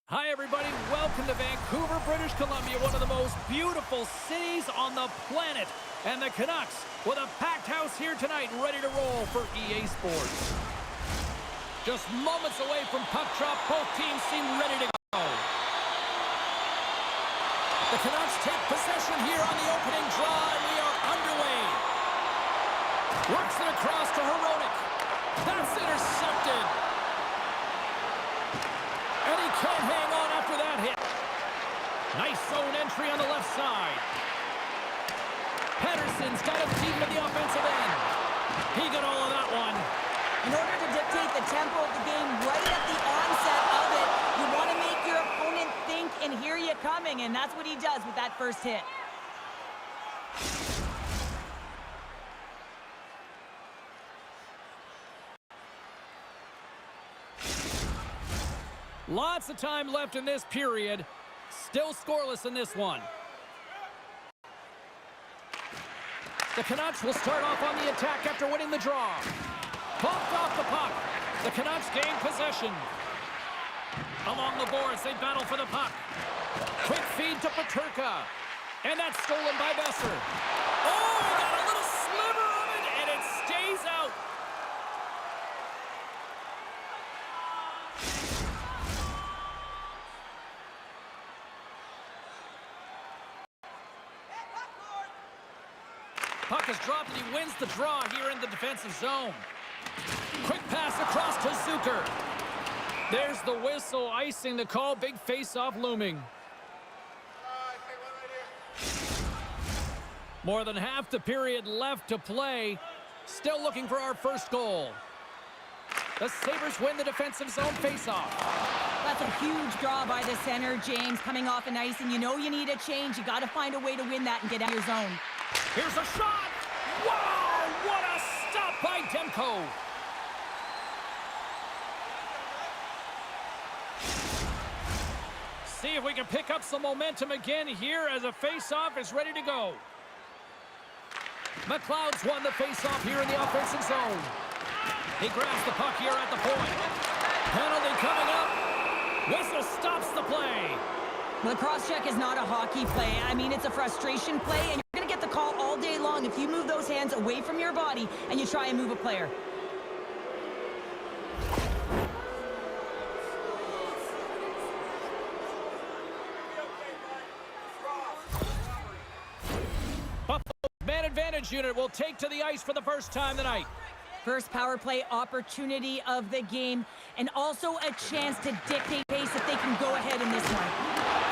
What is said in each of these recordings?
Hi everybody, welcome to Vancouver, British Columbia, one of the most beautiful cities on the planet. And the Canucks with a packed house here tonight, ready to roll for EA Sports. Just moments away from puck drop, both teams seem ready to go. The Canucks take possession here on the opening draw, and we are underway. Works it across to Hronek. That's intercepted. And he can't hang on after that hit. Nice zone entry on the left side. Pettersson's got him deep in the offensive end. He got all of that one. In order to dictate the tempo of the game right at the onset of it, you want to make your opponent think and hear you coming, and that's what he does with that first hit. Lots of time left in this period. Still scoreless in this one. The Canucks will start off on the attack after winning the draw. Bumped off the puck. The Canucks gain possession. Along the boards, they battle for the puck. Quick feed to Peterka. And that's stolen by Besser. Oh, he got a little sliver of it, and it stays out. Puck is dropped, and he wins the draw here in the defensive zone. Quick pass across to Zucker. There's the whistle, icing the call. Big face-off looming. More than half the period left to play. Still looking for our first goal. The Sabres win the defensive zone face-off. That's a huge draw by the center, James, coming off an ice, and you know you need a change. You got to find a way to win that and get out of your zone. Here's a shot! Wow! What a stop by Demko! See if we can pick up some momentum again here as a face-off is ready to go. McLeod's won the face-off here in the offensive zone. He grabs the puck here at the point. Penalty coming up. Whistle stops the play. Well, the cross-check is not a hockey play. I mean, it's a frustration play, and you're going to get the call all day long if you move those hands away from your body and you try and move a player. Buffalo's man advantage unit will take to the ice for the first time tonight. First power play opportunity of the game, and also a chance to dictate pace if they can go ahead in this one.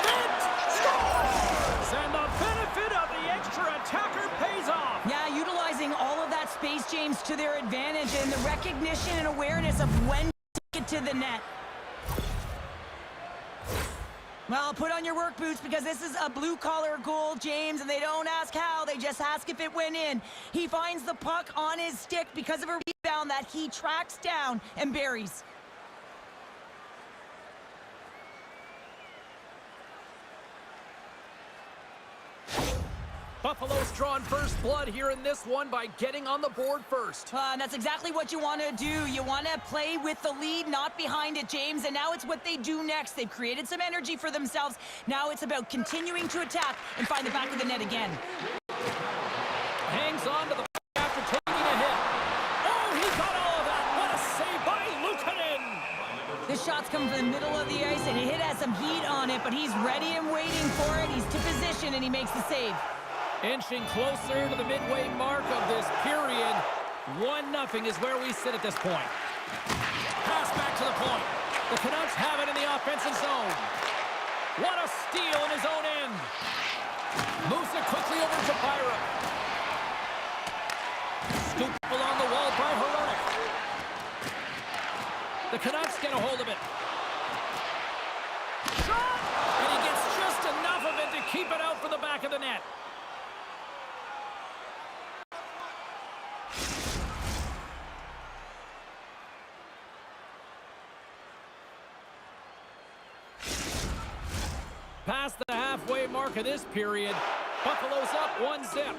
It scores! And the benefit of the extra attacker pays off. Yeah, utilizing all of that space, James, to their advantage, and the recognition and awareness of when to take it to the net. Well, put on your work boots because this is a blue-collar goal, James, and they don't ask how, they just ask if it went in. He finds the puck on his stick because of a rebound that he tracks down and buries. Buffalo's drawn first blood here in this one by getting on the board first. And that's exactly what you want to do. You want to play with the lead, not behind it, James. And now it's what they do next. They've created some energy for themselves. Now it's about continuing to attack and find the back of the net again. Hangs on to the after taking a hit. Oh, he got all of that. What a save by Luukkonen. This shot's coming from the middle of the ice, and it has some heat on it, but he's ready and waiting for it. He's to position, and he makes the save. Inching closer to the midway mark of this period. 1-0 is where we sit at this point. Pass back to the point. The Canucks have it in the offensive zone. What a steal in his own end. Moves it quickly over to Byron. Scooped along the wall by Hronek. The Canucks get a hold of it. Shot! And he gets just enough of it to keep it out for the back of the net. Past the halfway mark of this period, Buffalo's up 1-0.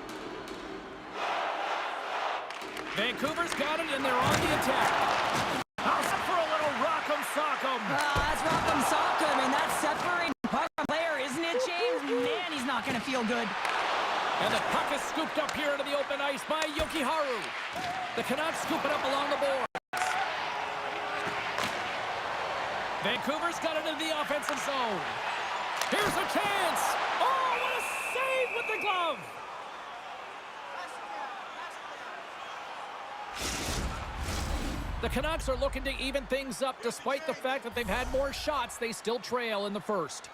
Vancouver's got it, and they're on the attack. How's it for a little rock'em sock'em? That's rock'em sock'em, and that's separating puck from player, isn't it, James? Man, he's not going to feel good. And the puck is scooped up here into the open ice by Jokiharju. The Canucks scoop it up along the boards. Vancouver's got it into the offensive zone. Here's a chance! Oh, what a save with the glove! The Canucks are looking to even things up despite the fact that they've had more shots. They still trail in the first.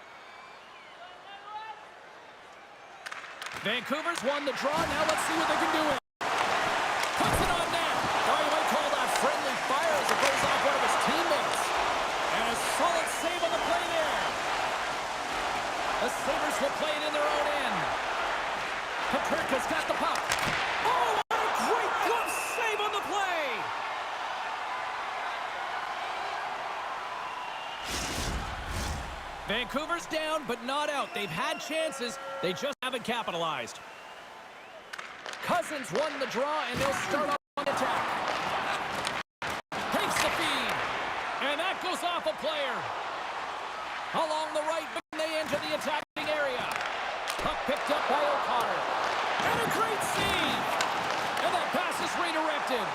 Vancouver's won the draw. Now let's see what they can do. Puts it on net. Oh, you might call that friendly fire as it goes off one of his teammates. And a solid save on the play there. The Sabres will play it in their own end. Paterka's got the puck. Oh, what a great glove save on the play! Vancouver's down, but not out. They've had chances. They just haven't capitalized. Cousins won the draw, and they'll start off on attack. Takes the feed. And that goes off a player. Along the right, they enter the attacking area. Puck picked up by O'Connor. And a great save. And that pass is redirected.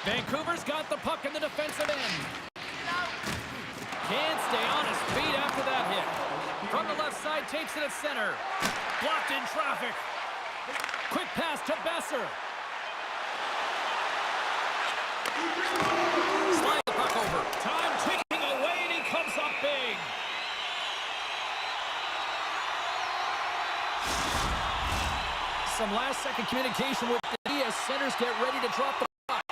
Vancouver's got the puck in the defensive end. Can't stay on his feet after that hit. From the left side, takes it at center. Blocked in traffic. Quick pass to Besser. Slide the puck over. Time ticking away, and he comes up big. Some last-second communication with the D as centers get ready to drop the puck.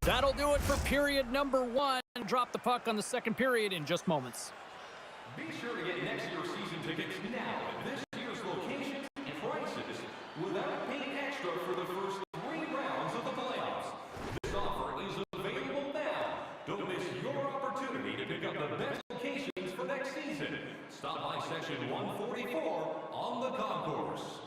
That'll do it for period number 1. Drop the puck on the second period in just moments. Be sure to get next year's season tickets now at this year's locations and prices without paying extra for the first 3 rounds of the playoffs. This offer is available now. Don't miss your opportunity to pick up the best locations for next season. Stop by section 144 on the concourse.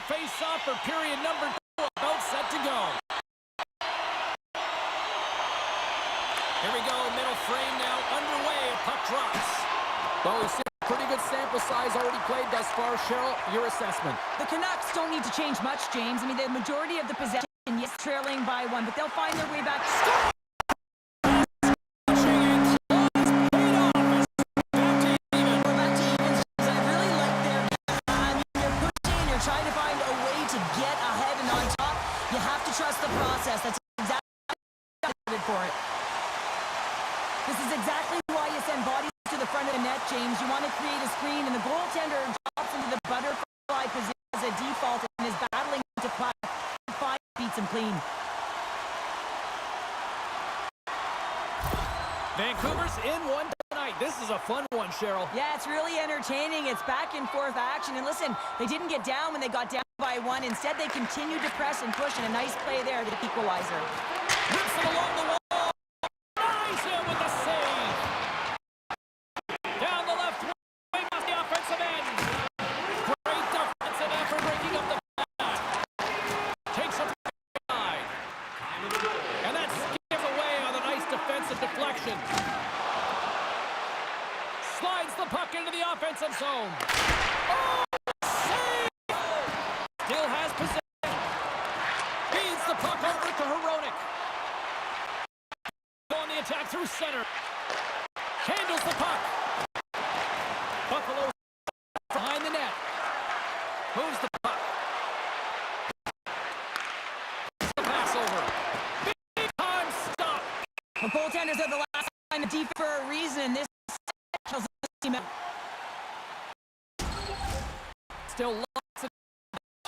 face-off for period number 2, about set to go. Here we go, middle frame now underway. Puck drops. Well, we've seen a pretty good sample size already played thus far. Cheryl, your assessment. The Canucks don't need to change much, James. I mean, the majority of the possession, yes, trailing by 1, but they'll find their way back. Trust the process. That's exactly for it. This is exactly why you send bodies to the front of the net, James. You want to create a screen, and the goaltender drops into the butterfly position as a default and is battling to Kwai beats him clean. Vancouver's in one tonight. This is a fun one, Cheryl. Yeah, it's really entertaining. It's back and forth action. And listen, they didn't get down when they got down by 1. Instead, they continued to press and push, and a nice play there, the equalizer. Rips it along the wall. Nice hit with the save. Down the left wing off the offensive end. Great defensive effort breaking up the pass. Takes a side. And that skips away on a nice defensive deflection. Slides the puck into the offensive zone. Oh, save! Still has possession. Feeds the puck over to Hronek. On the attack through center. Handles the puck. Buffalo behind the net. Moves the puck. The pass over. Big time stop. The goaltenders are the last line of defense for a reason. This tells the team out. Still lots of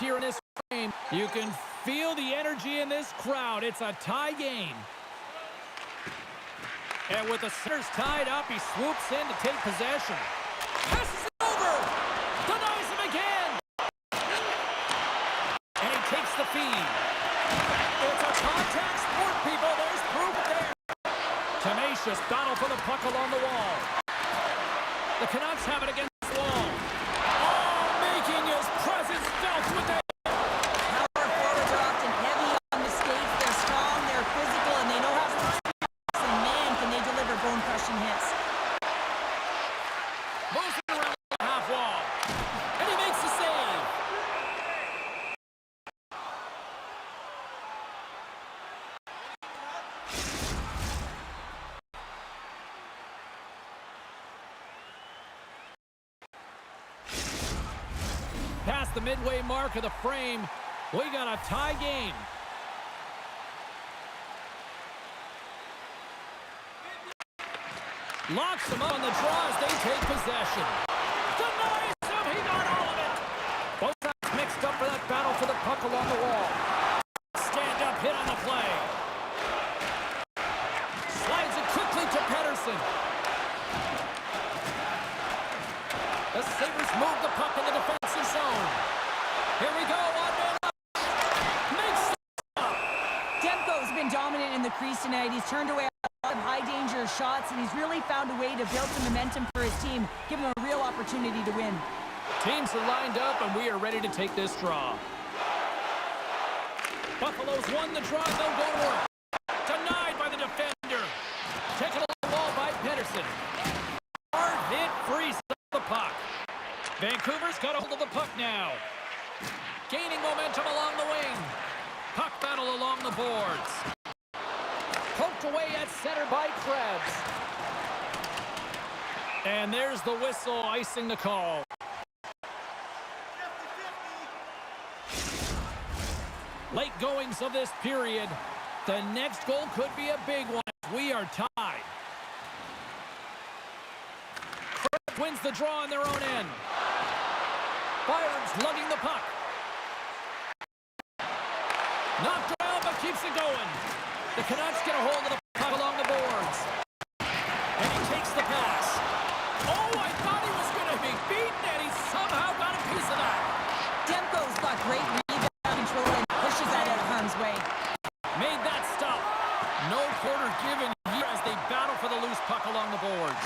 here in this frame. You can feel the energy in this crowd. It's a tie game. And with the centers tied up, he swoops in to take possession. Passes it over. Denies him again. And he takes the feed. It's a contact sport, people. There's proof there. Tenacious battle for the puck along the wall. The Canucks have it against the wall. Oh, making his presence felt with that. Power forwards are often heavy on the skates. They're strong, they're physical, and they know how to pass. And man, can they deliver bone-crushing hits. Moves it around the half wall. And he makes the save. Past the midway mark of the frame, we got a tie game. Locks him up on the draw as they take possession. Denies him, he got all of it. Both sides mixed up for that battle for the puck along the wall. Stand-up hit on the play. Slides it quickly to Pettersson. The Sabres move the puck in the defensive zone. Here we go, on-man makes the stop. Demko's been dominant in the crease tonight. He's turned away a lot of high-danger shots, and he's really found a way to build some momentum for his team, give him a real opportunity to win. Teams are lined up, and we are ready to take this draw. Buffalo's won the draw, they'll go to work. Denied by the defender. Taken along the wall by Pettersson. Hard hit, frees up the puck. Vancouver's got a hold of the puck now. Gaining momentum along the wing. Puck battle along the boards. Poked away at center by Krebs. And there's the whistle icing the call. Late goings of this period. The next goal could be a big one. We are tied. Krebs wins the draw on their own end. Byron's lugging the puck. Knocked around, but keeps it going. The Canucks get a hold of the puck along the boards. And he takes the pass. Oh, I thought he was going to be beaten, and he somehow got a piece of that. Demko's got great rebound control and pushes that out of harm's way. Made that stop. No quarter given here as they battle for the loose puck along the boards.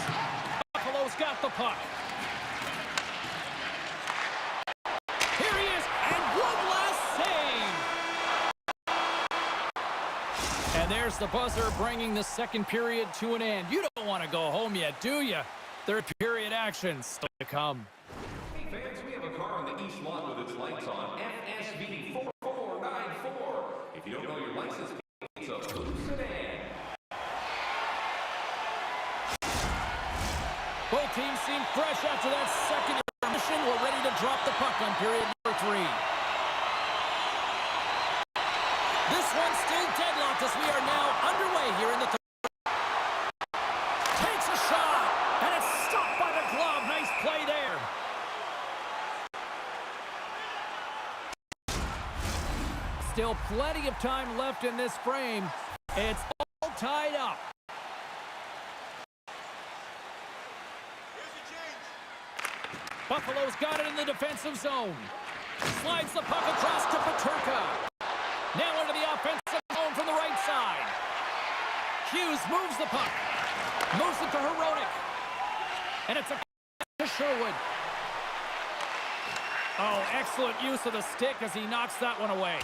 Buffalo's got the puck. Here he is, and one There's the buzzer bringing the second period to an end. You don't want to go home yet, do you? Third period action still to come. Hey fans, we have a car on the east lot with its lights on. FSV 4494. If you don't know your license plate, it's a blue sedan. Both teams seem fresh after that second intermission. We're ready to drop the puck on period number 3. This one's still deadlocked as we are now underway here in the third. Takes a shot, and it's stopped by the glove. Nice play there. Still plenty of time left in this frame. It's all tied up. Buffalo's got it in the defensive zone. Slides the puck across to Peterka. Now into the offensive zone from the right side. Hughes moves the puck. Moves it to Herodic. And it's a to Sherwood. Oh, excellent use of the stick as he knocks that one away.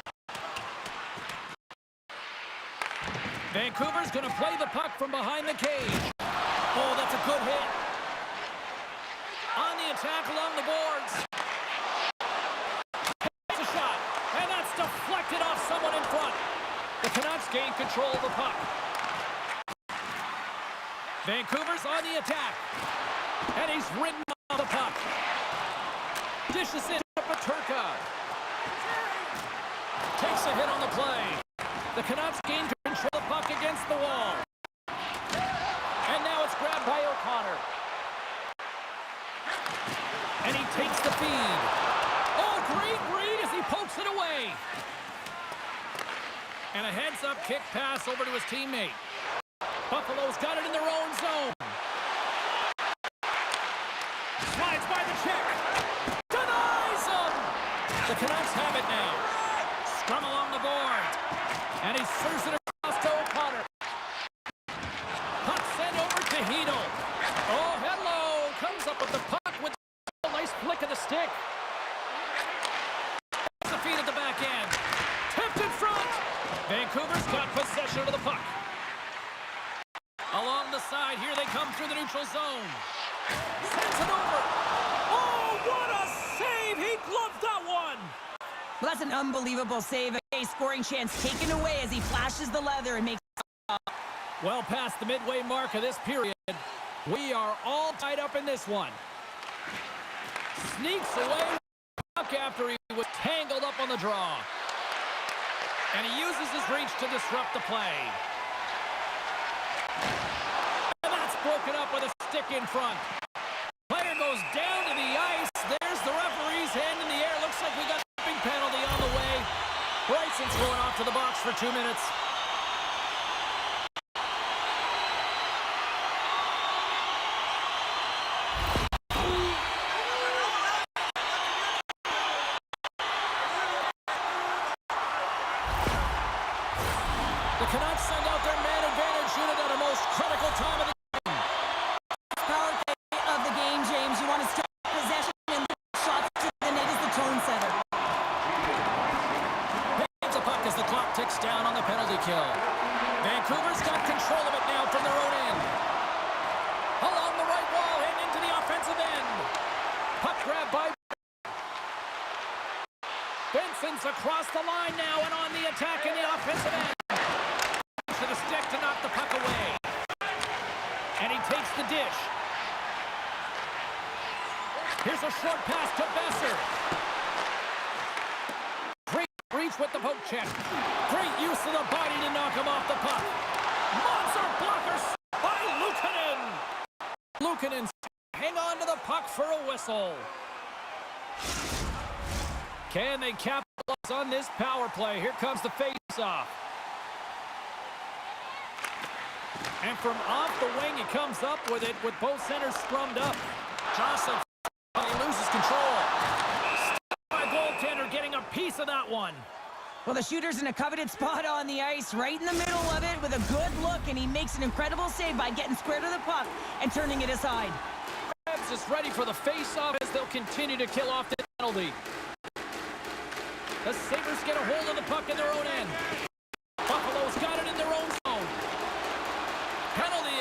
Vancouver's going to play the puck from behind the cage. Oh, that's a good hit. On the attack along the boards. It's a shot, and that's deflected off someone in front. The Canucks gain control of the puck. Vancouver's on the attack, and he's ridden on the puck. Dishes it to Peterka. Takes a hit on the play. The Canucks gain control of the puck against the wall. And now it's grabbed by O'Connor. And he takes the feed. Oh, great read as he pokes it away. And a heads-up kick pass over to his teammate. Buffalo's got it in their own zone. Slides by the check. Denies him. The Canucks have it now. Scrum along the board. And he serves it across to O'Connor. Puck sent over to Hedel. Oh, hello. Comes up with the puck with a nice flick of the stick. The feed at the back end. Tipped in front. Vancouver's got possession of the puck. Along the side, here they come through the neutral zone. Sends it over. Oh, what a save! He gloved that one! Well, that's an unbelievable save. A scoring chance taken away as he flashes the leather and makes it stop. Well past the midway mark of this period. We are all tied up in this one. Sneaks away with the puck after he was tangled up on the draw. And he uses his reach to disrupt the play. And that's broken up with a stick in front. Player goes down to the ice. There's the referee's hand in the air. Looks like we got a big penalty on the way. Bryson's going off to the box for 2 minutes. The Canucks send out their man advantage unit at a most critical time of the game. Power play of the game, James. You want to start possession and shots to the net is the tone setter. Paves the puck as the clock ticks down on the penalty kill. Vancouver's got control of it now from their own end. Along the right wall and into the offensive end. Puck grab by Benson's across the line now and on the attack in the offensive end. To the stick to knock the puck away. And he takes the dish. Here's a short pass to Besser. Great reach with the poke check. Great use of the body to knock him off the puck. Monster blocker by Luukkonen. Luukkonen hang on to the puck for a whistle. Can they capitalize on this power play? Here comes the face-off. And from off the wing, he comes up with it with both centers scrummed up. Johnson, he loses control. Stopped by goaltender getting a piece of that one. Well, the shooter's in a coveted spot on the ice, right in the middle of it with a good look, and he makes an incredible save by getting square to the puck and turning it aside. Krebs is ready for the face-off as they'll continue to kill off the penalty. The Sabres get a hold of the puck in their own end. Buffalo's got it in their own zone.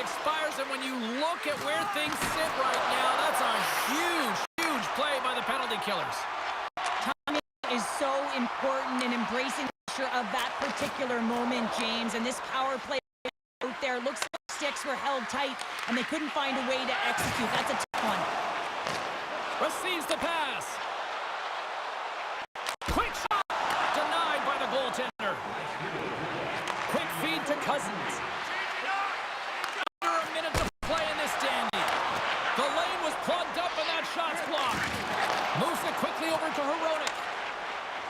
expires, and when you look at where things sit right now, that's a huge, huge play by the penalty killers. Timing is so important in embracing the pressure of that particular moment, James, and this power play out there looks like sticks were held tight, and they couldn't find a way to execute. That's a tough one. Receives the pass. Quick shot. Denied by the goaltender. Quick feed to Cousins. Under a minute to play in this dandy. The lane was plugged up and that shot's blocked. Moves it quickly over to Heronic.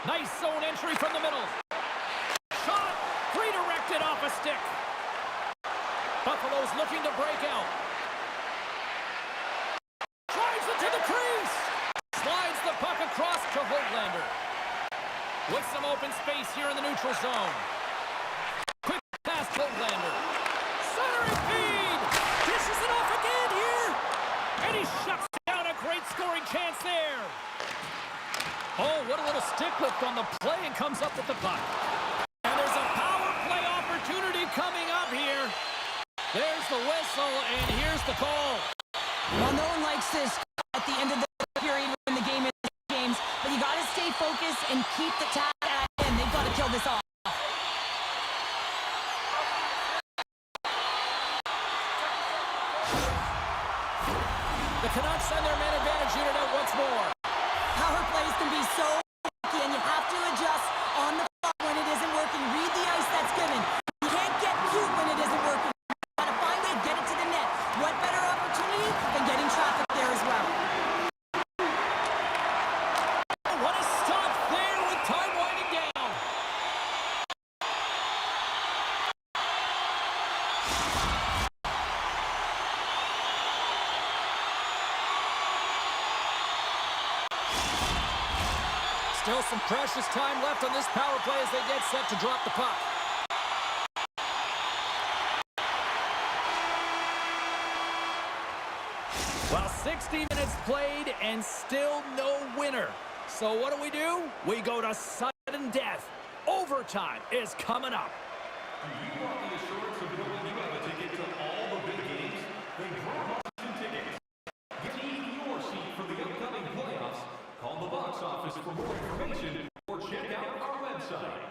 Nice zone entry from the middle. Shot. Redirected off a stick. Buffalo's looking to break out. Drives it to the crease. Slides the puck across to Hoglander. With some open space here in the neutral zone. Quick pass to Hoglander. Centering feed. Dishes it off again here. And he shuts down a great scoring chance there. Oh, what a little stick lift on the play and comes up with the puck. And there's a power play opportunity coming up here. There's the whistle, and here's the call. Well, no one likes this at the end of the period when the game is games, but you got to stay focused and keep the tap at the end. They've got to kill this off. The Canucks send their man advantage unit out once more. Power plays can be so tricky, and you have to adjust on the fly when it isn't working. Read the ice that's given. You can't get cute when it isn't working. You got to find it, get it to the net. What better opportunity than getting traffic there as well? What a stop there with time winding down. Still some precious time left on this power play as they get set to drop the puck. Well, 60 minutes played and still no winner. So what do? We go to sudden death. Overtime is coming up. Do you want the assurance of knowing you have a ticket to all the big games? Then grab season tickets. Guarantee your seat for the upcoming playoffs. Call the box office for more information or check out our website.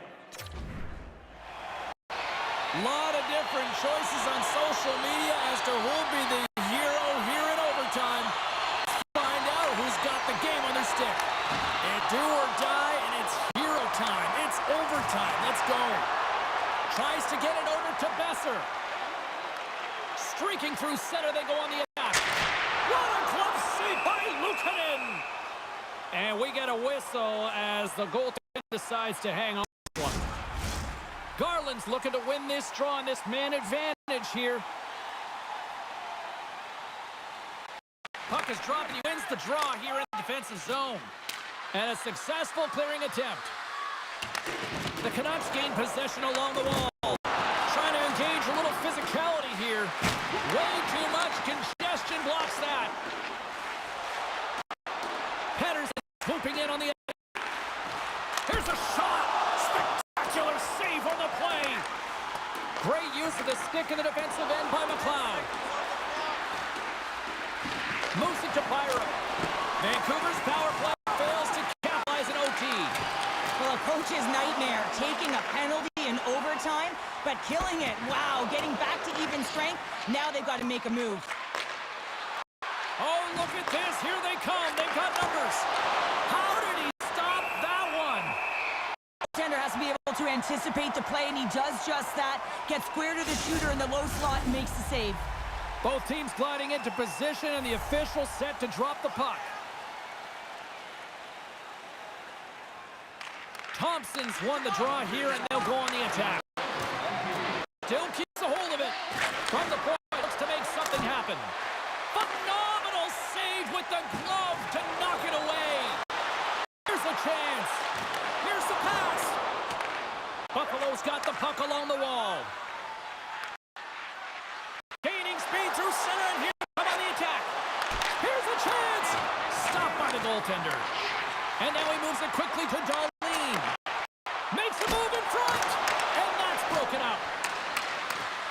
Lot of different choices on social media as to who'll be the hero here in overtime. Let's find out who's got the game on their stick. It's do or die, and it's hero time. It's overtime. Let's go. Tries to get it over to Besser. Streaking through center, they go on the attack. What a glove save by Luukkonen! And we get a whistle as the goaltender decides to hang on to one. Garland's looking to win this draw and this man advantage here. Puck is dropped and he wins the draw here in the defensive zone. And a successful clearing attempt. The Canucks gain possession along the wall. Trying to engage a little physicality here. Way too much congestion blocks that. Patterson swooping in on the end. Here's a shot. Spectacular save on the play. Great use of the stick in the defensive end by McLeod. Moves it to Byram. Vancouver's power play fails to capitalize an OT. Well, a coach's nightmare, taking a penalty in overtime, but killing it. Wow, getting back to even strength. Now they've got to make a move. Oh, look at this. Here they come. They've got numbers. How did he stop that one? Tender has to be able to anticipate the play, and he does just that. Gets square to the shooter in the low slot and makes the save. Both teams gliding into position, and the official set to drop the puck. Thompson's won the draw here, and they'll go on the attack. Still keeps a hold of it. From the point, looks to make something happen. Phenomenal save with the glove to knock it away. Here's a chance. Here's the pass. Buffalo's got the puck along the wall. Gaining speed through center, and here come on the attack. Here's a chance. Stopped by the goaltender. And now he moves it quickly to Darlene. Makes the move in front. And that's broken up.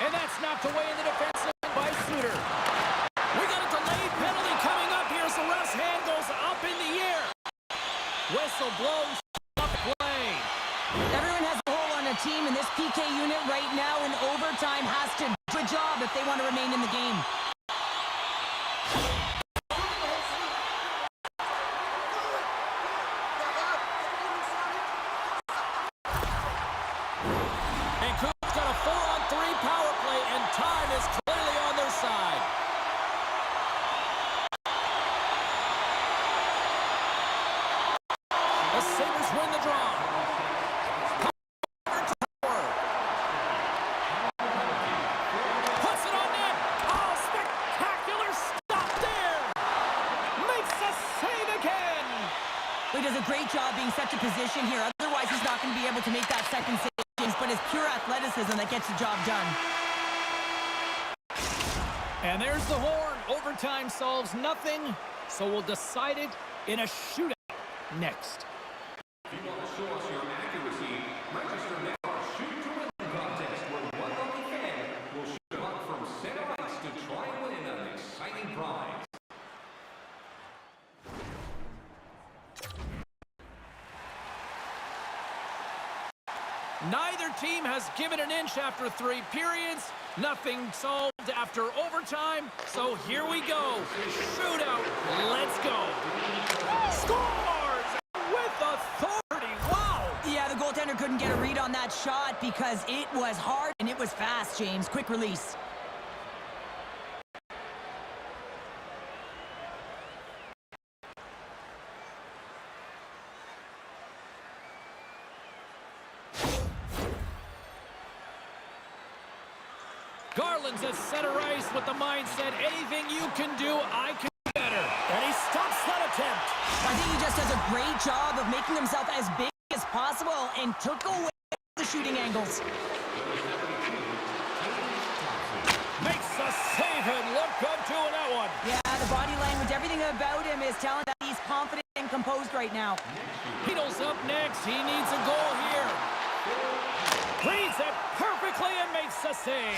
And that's knocked away in the defensive by shooter. We got a delayed penalty coming up here, so ref's hand goes up in the air. Whistle blows. Up play. Everyone has a hole on a team, and this PK unit right now in overtime has to do a job if they want to remain in the game. Vancouver's got a 4-on-3 power play, and time is clearly on their side. The Sabres win the draw. Puts it on net. Oh, spectacular stop there. Makes a save again. He does a great job being such a position here. Otherwise, he's not going to be able to make that second save. But it's pure athleticism that gets the job done. And there's the horn. Overtime solves nothing, so we'll decide it in a shootout next. If you want to show us your accuracy, register now for Shoot to Win contest, where one lucky fan will shoot a puck from center ice to try and win an exciting prize. Neither team has given an inch after 3 periods. Nothing solved after overtime. So here we go. Shootout. Let's go. Scores with authority. Wow. Yeah, the goaltender couldn't get a read on that shot because it was hard and it was fast, James. Quick release. Garland's at center ice with the mindset, anything you can do, I can do better. And he stops that attempt. I think he just does a great job of making himself as big as possible and took away the shooting angles. Makes a save and look good doing that one. Yeah, the body language, everything about him is telling that he's confident and composed right now. Heedle's up next. He needs a goal here. Reads it perfectly and makes a save.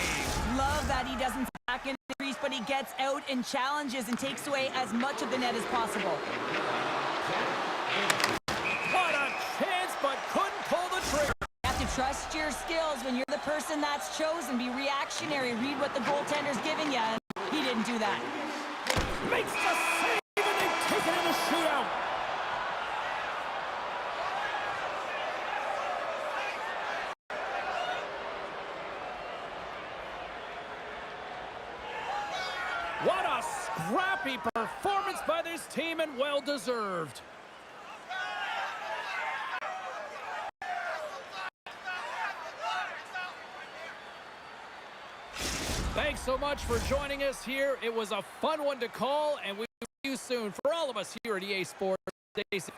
Love that he doesn't back in the crease, but he gets out and challenges and takes away as much of the net as possible. What a chance, but couldn't pull the trigger. You have to trust your skills when you're the person that's chosen. Be reactionary. Read what the goaltender's giving you. And he didn't do that. Makes the save, and they've taken it in a shootout. What a scrappy performance by this team, and well-deserved. Thanks so much for joining us here. It was a fun one to call, and we'll see you soon. For all of us here at EA Sports, stay safe.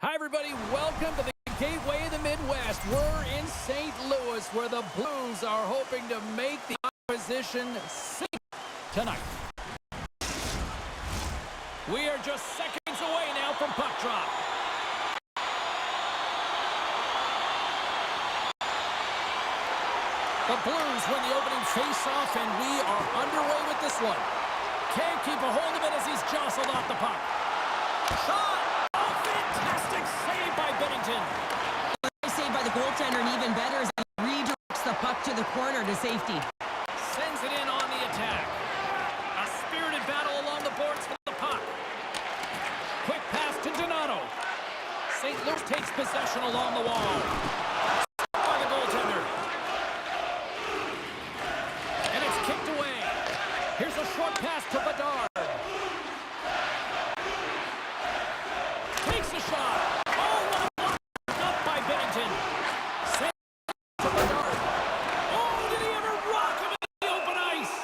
Hi, everybody. Welcome to the Gateway of the Midwest. We're in St. Louis, where the Blues are hoping to make the opposition sink tonight. We are just seconds away now from puck drop. The Blues win the opening face-off, and we are underway with this one. Can't keep a hold of it as he's jostled off the puck. Shot! Oh, fantastic save by Bennington. Saved by the goaltender, and even better is he redirects the puck to the corner to safety. Sends it in on the attack. A spirited battle along the boards for the puck. Quick pass to Donato. St. Louis takes possession along the wall. By the goaltender. And it's kicked away. Here's a short pass to Bedard. Takes a shot. Oh, what a block. Up by Bennington. Sent to Bedard. Oh, did he ever rock him in the open ice?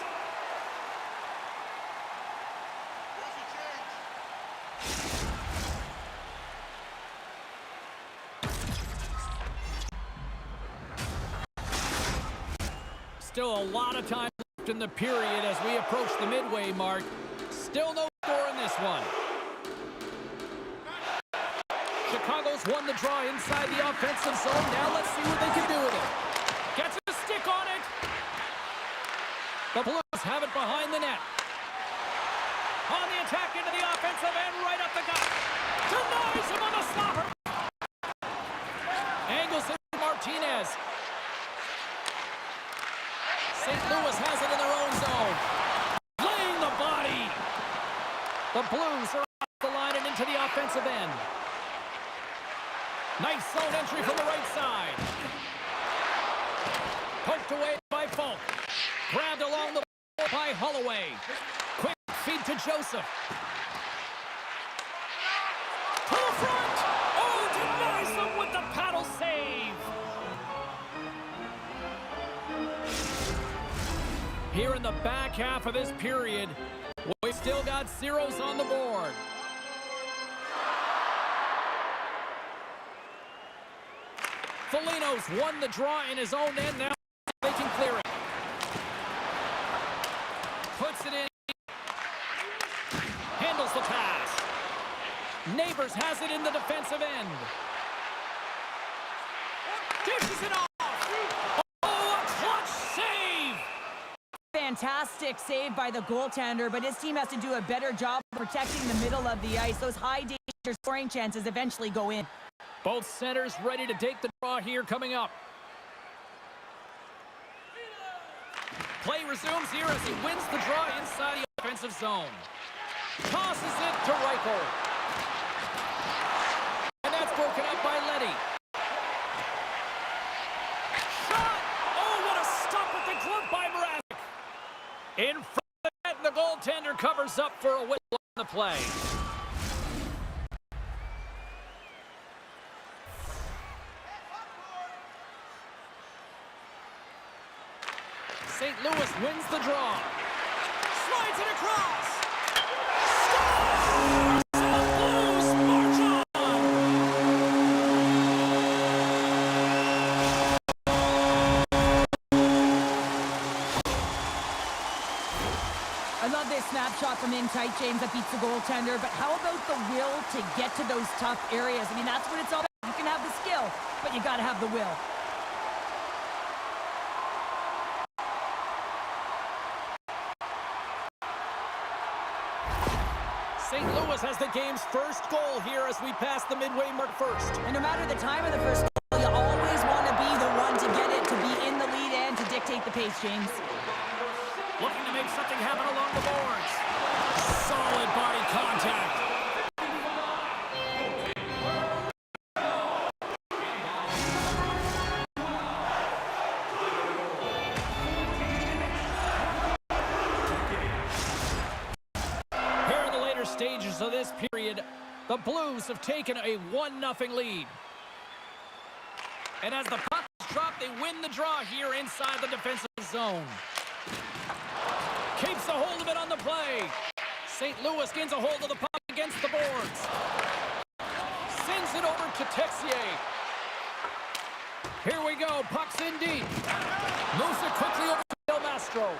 Still a lot of time left in the period as we approach the midway mark. Still no score in this one. Chicago's won the draw inside the offensive zone. Now let's see what they can do with it. Gets a stick on it. The Blues have it behind the net. On the attack into the offensive end, right up the gut. Denies him on the stopper. Angles it to Martinez. St. Louis has it in their own zone. Laying the body. The Blues are off the line and into the offensive end. Nice zone entry from the right side. Poked away by Falk. Grabbed along the wall by Holloway. Quick feed to Joseph. To the front. Oh, denies them with the paddle save. Here in the back half of this period, we still got zeros on the board. Foligno's won the draw in his own end. Now they can clear it. Puts it in. Handles the pass. Neighbors has it in the defensive end. Dishes it off. Oh, a clutch save. Fantastic save by the goaltender, but his team has to do a better job of protecting the middle of the ice. Those high-danger scoring chances eventually go in. Both centers ready to take the draw here coming up. Play resumes here as he wins the draw inside the offensive zone. Tosses it to Reichel. And that's broken up by Leddy. Shot! Oh, what a stop with the glove by Mrazek. In front of the net, and the goaltender covers up for a whistle on the play. St. Louis wins the draw. Slides it across. Scores! The Blues march on! I love this snapshot from in tight, James, that beats the goaltender. But how about the will to get to those tough areas? I mean, that's what it's all about. You can have the skill, but you got to have the will. St. Louis has the game's first goal here as we pass the midway mark first. And no matter the time of the first goal, you always want to be the one to get it, to be in the lead and to dictate the pace, James. Looking to make something happen along the boards. Solid body contact. Here in the later stages of this period, the Blues have taken a 1-0 lead. And as the puck is dropped, they win the draw here inside the defensive zone. Keeps a hold of it on the play. St. Louis gains a hold of the puck against the boards. Sends it over to Texier. Here we go. Puck's in deep. Moves it quickly over to Del Mastro.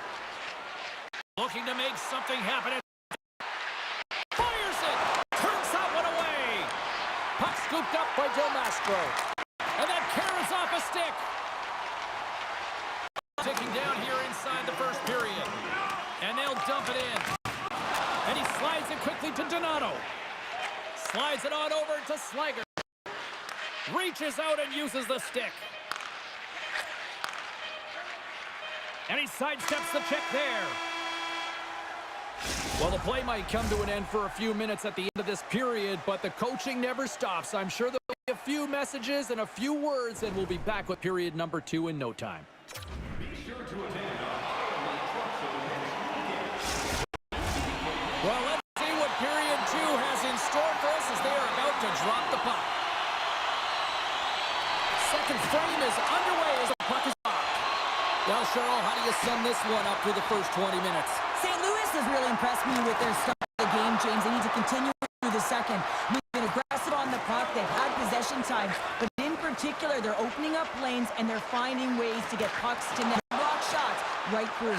Looking to make something happen. Fires it. Turns that one away. Puck scooped up by Del Mastro. And that carries off a stick. to Donato. Slides it on over to Slager. Reaches out and uses the stick. And he sidesteps the check there. Well, the play might come to an end for a few minutes at the end of this period, but the coaching never stops. I'm sure there'll be a few messages and a few words, and we'll be back with period number 2 in no time. Be sure to attend our highlight truck show next weekend. Well, let's see what period 2 has in store for us as they are about to drop the puck. Second frame is underway as the puck is off. Well, Cheryl, how do you sum this one up through the first 20 minutes? St. Louis has really impressed me with their start of the game, James. They need to continue through the second. They've been aggressive on the puck. They've had possession time. But in particular, they're opening up lanes and they're finding ways to get pucks to net. Block shots right through.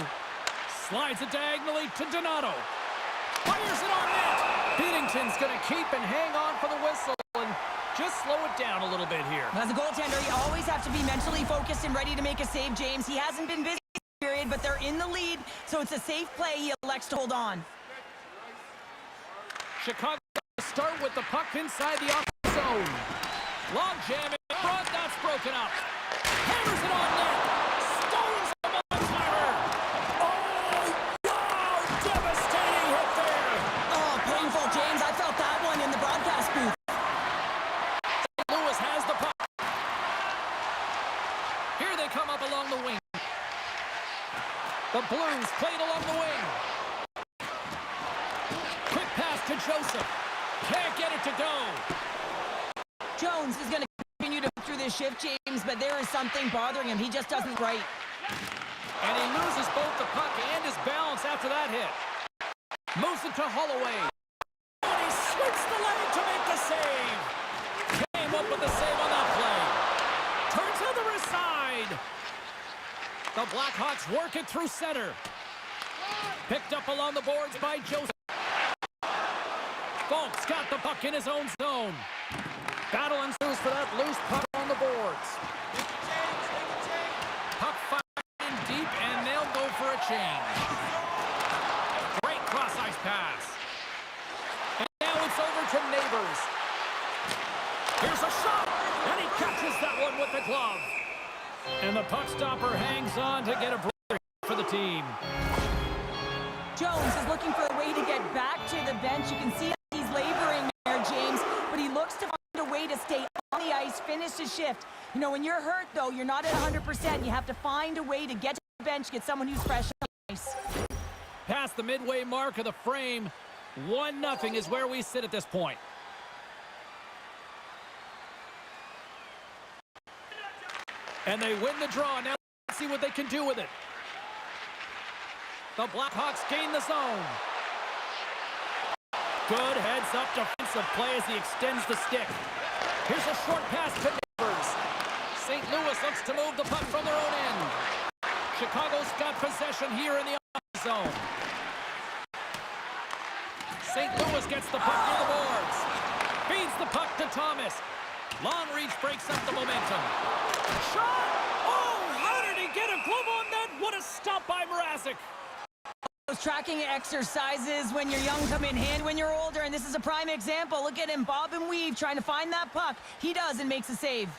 Slides it diagonally to Donato. Fires it on net. Binnington's going to keep and hang on for the whistle and just slow it down a little bit here. As a goaltender, you always have to be mentally focused and ready to make a save, James. He hasn't been busy this period, but they're in the lead, so it's a safe play. He elects to hold on. Chicago start with the puck inside the offensive zone. Long jam in front, that's broken up. Hammers it on net. Stones the one-timer. Oh, wow, devastating hit there. Oh, painful, James. I felt that one in the broadcast booth. St. Louis has the puck. Here they come up along the wing. The Blues played along the wing. Quick pass to Joseph. Can't get it to go. Jones is going to continue to through this shift, James, but there is something bothering him. He just doesn't right. And he loses both the puck and his balance after that hit. Moves it to Holloway. And he swings the leg to make the save. Came up with the save on that play. Turns other side. The Blackhawks work it through center. Picked up along the boards by Joseph. Folks got the puck in his own zone. Battle ensues for that loose puck on the boards. Puck fired in deep, and they'll go for a change. Great cross-ice pass. And now it's over to Neighbors. Here's a shot, and he catches that one with the glove. And the puck stopper hangs on to get a breather for the team. Jones is looking for a way to get back to the bench. You can see he's laboring there, James, but he looks to find a way to stay on the ice, finish his shift. You know, when you're hurt, though, you're not at 100%. You have to find a way to get to the bench, get someone who's fresh on the ice. Past the midway mark of the frame, 1-0 is where we sit at this point. And they win the draw. Now let's see what they can do with it. The Blackhawks gain the zone. Good heads-up defensive play as he extends the stick. Here's a short pass to Neighbors. St. Louis looks to move the puck from their own end. Chicago's got possession here in the offensive zone. St. Louis gets the puck near the boards. Feeds the puck to Thomas. Long reach breaks up the momentum. Shot! Oh, how did he get a glove on that? What a stop by Mrazek. Those tracking exercises when you're young come in hand when you're older, and this is a prime example. Look at him bob and weave trying to find that puck. He does and makes a save.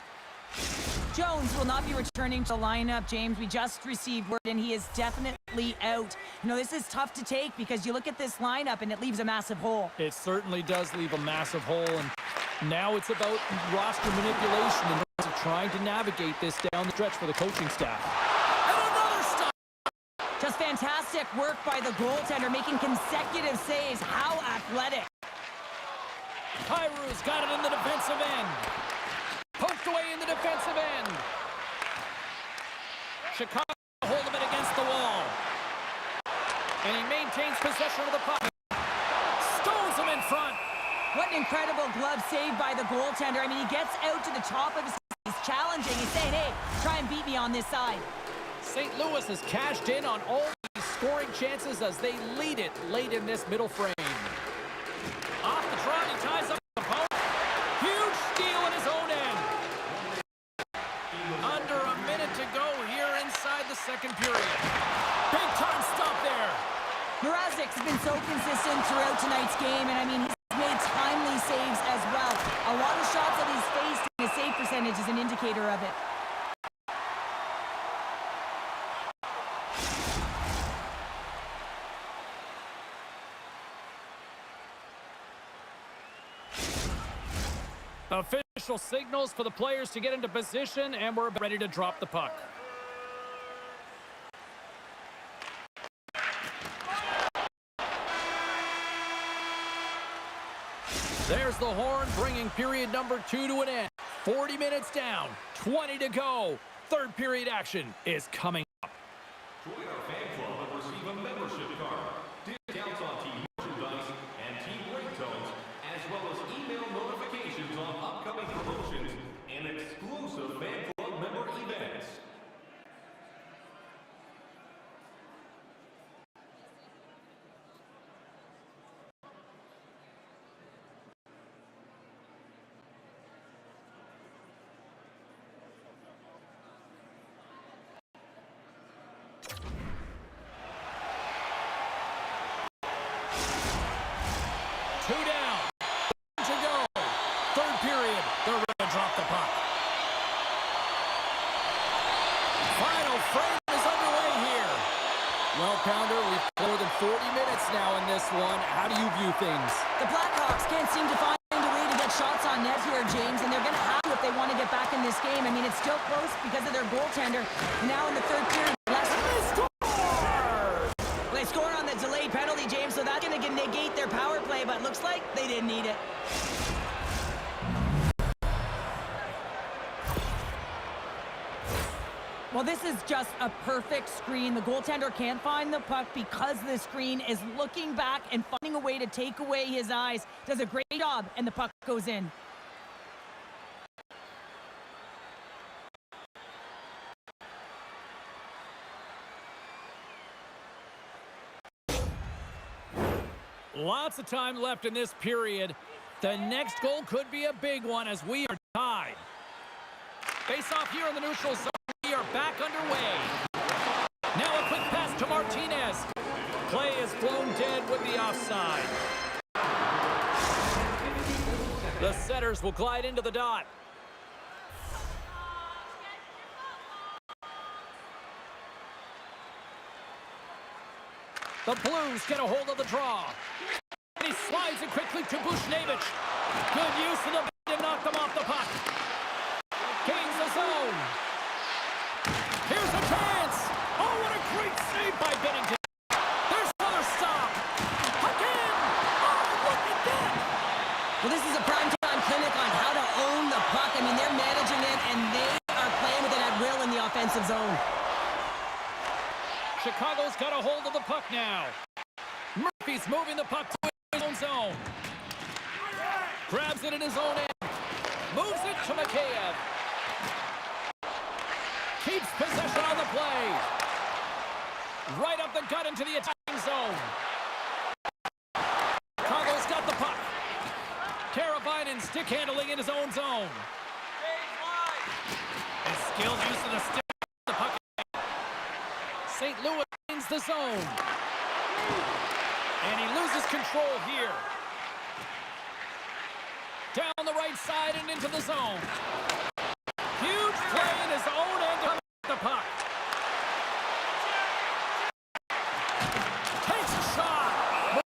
Jones will not be returning to the lineup, James. We just received word, and he is definitely out. You know, this is tough to take because you look at this lineup, and it leaves a massive hole. It certainly does leave a massive hole, and now it's about roster manipulation in terms of trying to navigate this down the stretch for the coaching staff. And another stop! Just fantastic work by the goaltender, making consecutive saves. How athletic. Kyrou's got it in the defensive end. Poked away in the defensive end. Chicago holding it against the wall. And he maintains possession of the puck. Stones him in front. What an incredible glove save by the goaltender. I mean, he gets out to the top of his... He's challenging. He's saying, hey, try and beat me on this side. St. Louis has cashed in on all these scoring chances as they lead it late in this middle frame. Off the draw, he ties up the opponent. Huge steal in his own end. Under a minute to go here inside the second period. Big time stop there. Mrazek's been so consistent throughout tonight's game, and I mean, he's made timely saves as well. A lot of shots that he's faced, his save percentage is an indicator of it. Official signals for the players to get into position, and we're ready to drop the puck. There's the horn, bringing period number 2 to an end. 40 minutes down, 20 to go. Third period action is coming up. Join our fan club and receive a membership card, discounts on team merchandise and team ringtones, as well as email notifications on upcoming promotions and exclusive fan club member events. Two down. To go. Third period. They're ready to drop the puck. Final frame is underway here. Well, Pounder, we've more than 40 minutes now in this one. How do you view things? The Blackhawks can't seem to find a way to get shots on net here, James, and they're going to have to if they want to get back in this game. I mean, it's still close because of their goaltender. Now in the third period, they score on the delayed penalty, James, so that's going to negate their power play, but looks like they didn't need it. Well, this is just a perfect screen. The goaltender can't find the puck because the screen is looking back and finding a way to take away his eyes. Does a great job, and the puck goes in. Lots of time left in this period. The next goal could be a big one as we are tied. Face off here in the neutral zone. We are back underway. Now a quick pass to Martinez. Play is blown dead with the offside. The setters will glide into the dot. The Blues get a hold of the draw. And he slides it quickly to Bushnevich. Good use of the to knock them off the puck. Gains the zone. Here's a chance. Oh, what a great save by Bennington. There's another stop. Again. Oh, look at that. Well, this is a primetime clinic on how to own the puck. I mean, they're managing it, and they are playing with it at will in the offensive zone. Chicago's got a hold of the puck now. Murphy's moving the puck to his own zone. Grabs it in his own end. Moves it to Mikheyev. Keeps possession on the play. Right up the gut into the attacking zone. Chicago's got the puck. Karabinen stick handling in his own zone. His skilled use of the stick. The puck. St. Louis wins the zone. And he loses control here. Down the right side and into the zone. Huge play in his own end to the puck. Takes a shot.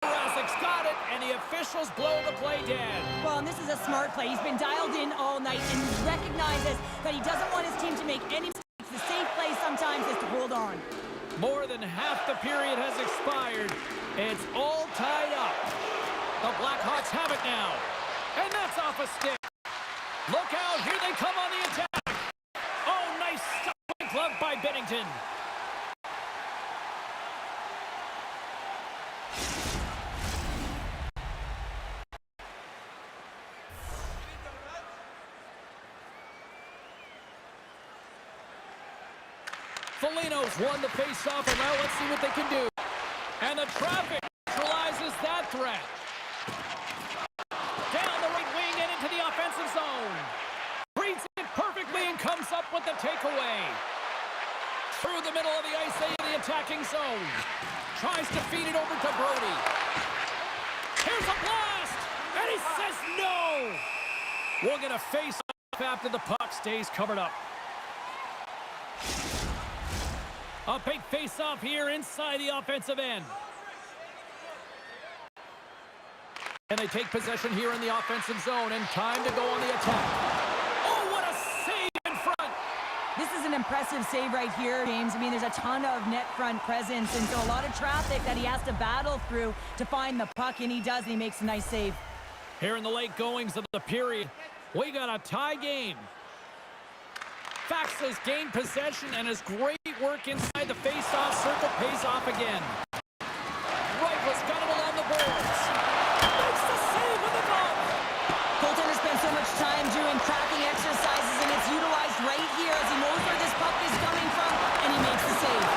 Mrazek's got it, and the officials blow the play dead. Well, and this is a smart play. He's been dialed in all night and recognizes that he doesn't want his team to make any mistakes. The safe play sometimes is to hold on. More than half the period has expired. It's all tied up. The Blackhawks have it now. And that's off a stick. Look out, here they come on the attack. Oh, nice stopping glove by Bennington. Foligno's won the face-off, and now let's see what they can do. And the traffic neutralizes that threat. Down the right wing and into the offensive zone. Reads it perfectly and comes up with the takeaway. Through the middle of the ice, they the attacking zone. Tries to feed it over to Brody. Here's a blast! And he says no! We'll get a face-off after the puck stays covered up. A big face-off here inside the offensive end. And they take possession here in the offensive zone, and time to go on the attack. Oh, what a save in front! This is an impressive save right here, James. I mean, there's a ton of net front presence, and so a lot of traffic that he has to battle through to find the puck, and he does, and he makes a nice save. Here in the late goings of the period, we got a tie game. Fax has gained possession, and his great work inside the face-off circle pays off again. Rifle's got it along the boards. Makes the save with the glove. Goaltender spends so much time doing tracking exercises, and it's utilized right here as he knows where this puck is coming from, and he makes the save.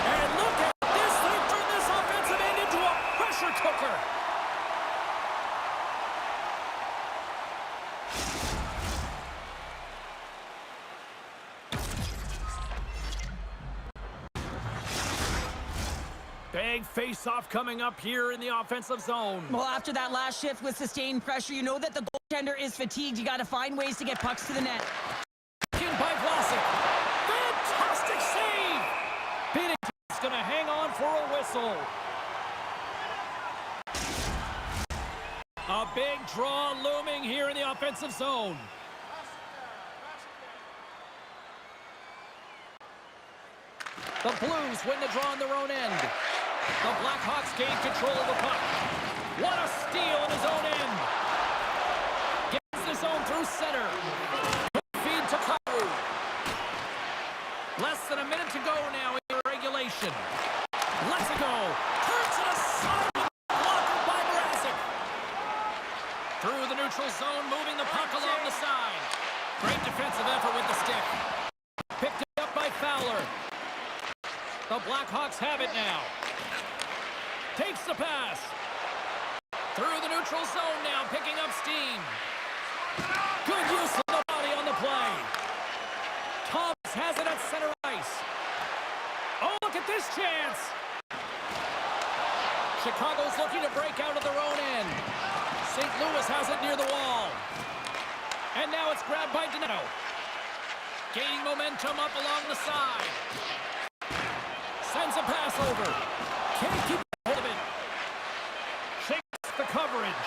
And look at this. They've turned this offensive end into a pressure cooker. Big face-off coming up here in the offensive zone. Well, after that last shift with sustained pressure, you know that the goaltender is fatigued. You got to find ways to get pucks to the net. In by Vlasic. Fantastic save! Binnington's going to hang on for a whistle. A big draw looming here in the offensive zone. The Blues win the draw on their own end. The Blackhawks gain control of the puck. What a steal in his own end. Gets the zone through center. Feed to Kwai. Less than a minute to go now in regulation. Let's go. Turns it aside with a blocker by Mrazek. Through the neutral zone, moving the puck along the side. Great defensive effort with the stick. Picked it up by Fowler. The Blackhawks have it now. Takes the pass. Through the neutral zone now, picking up steam. Good use of the body on the play. Thomas has it at center ice. Oh, look at this chance. Chicago's looking to break out of their own end. St. Louis has it near the wall. And now it's grabbed by Donato. Gaining momentum up along the side. Sends a pass over. Can't keep hold of it. Shakes the coverage.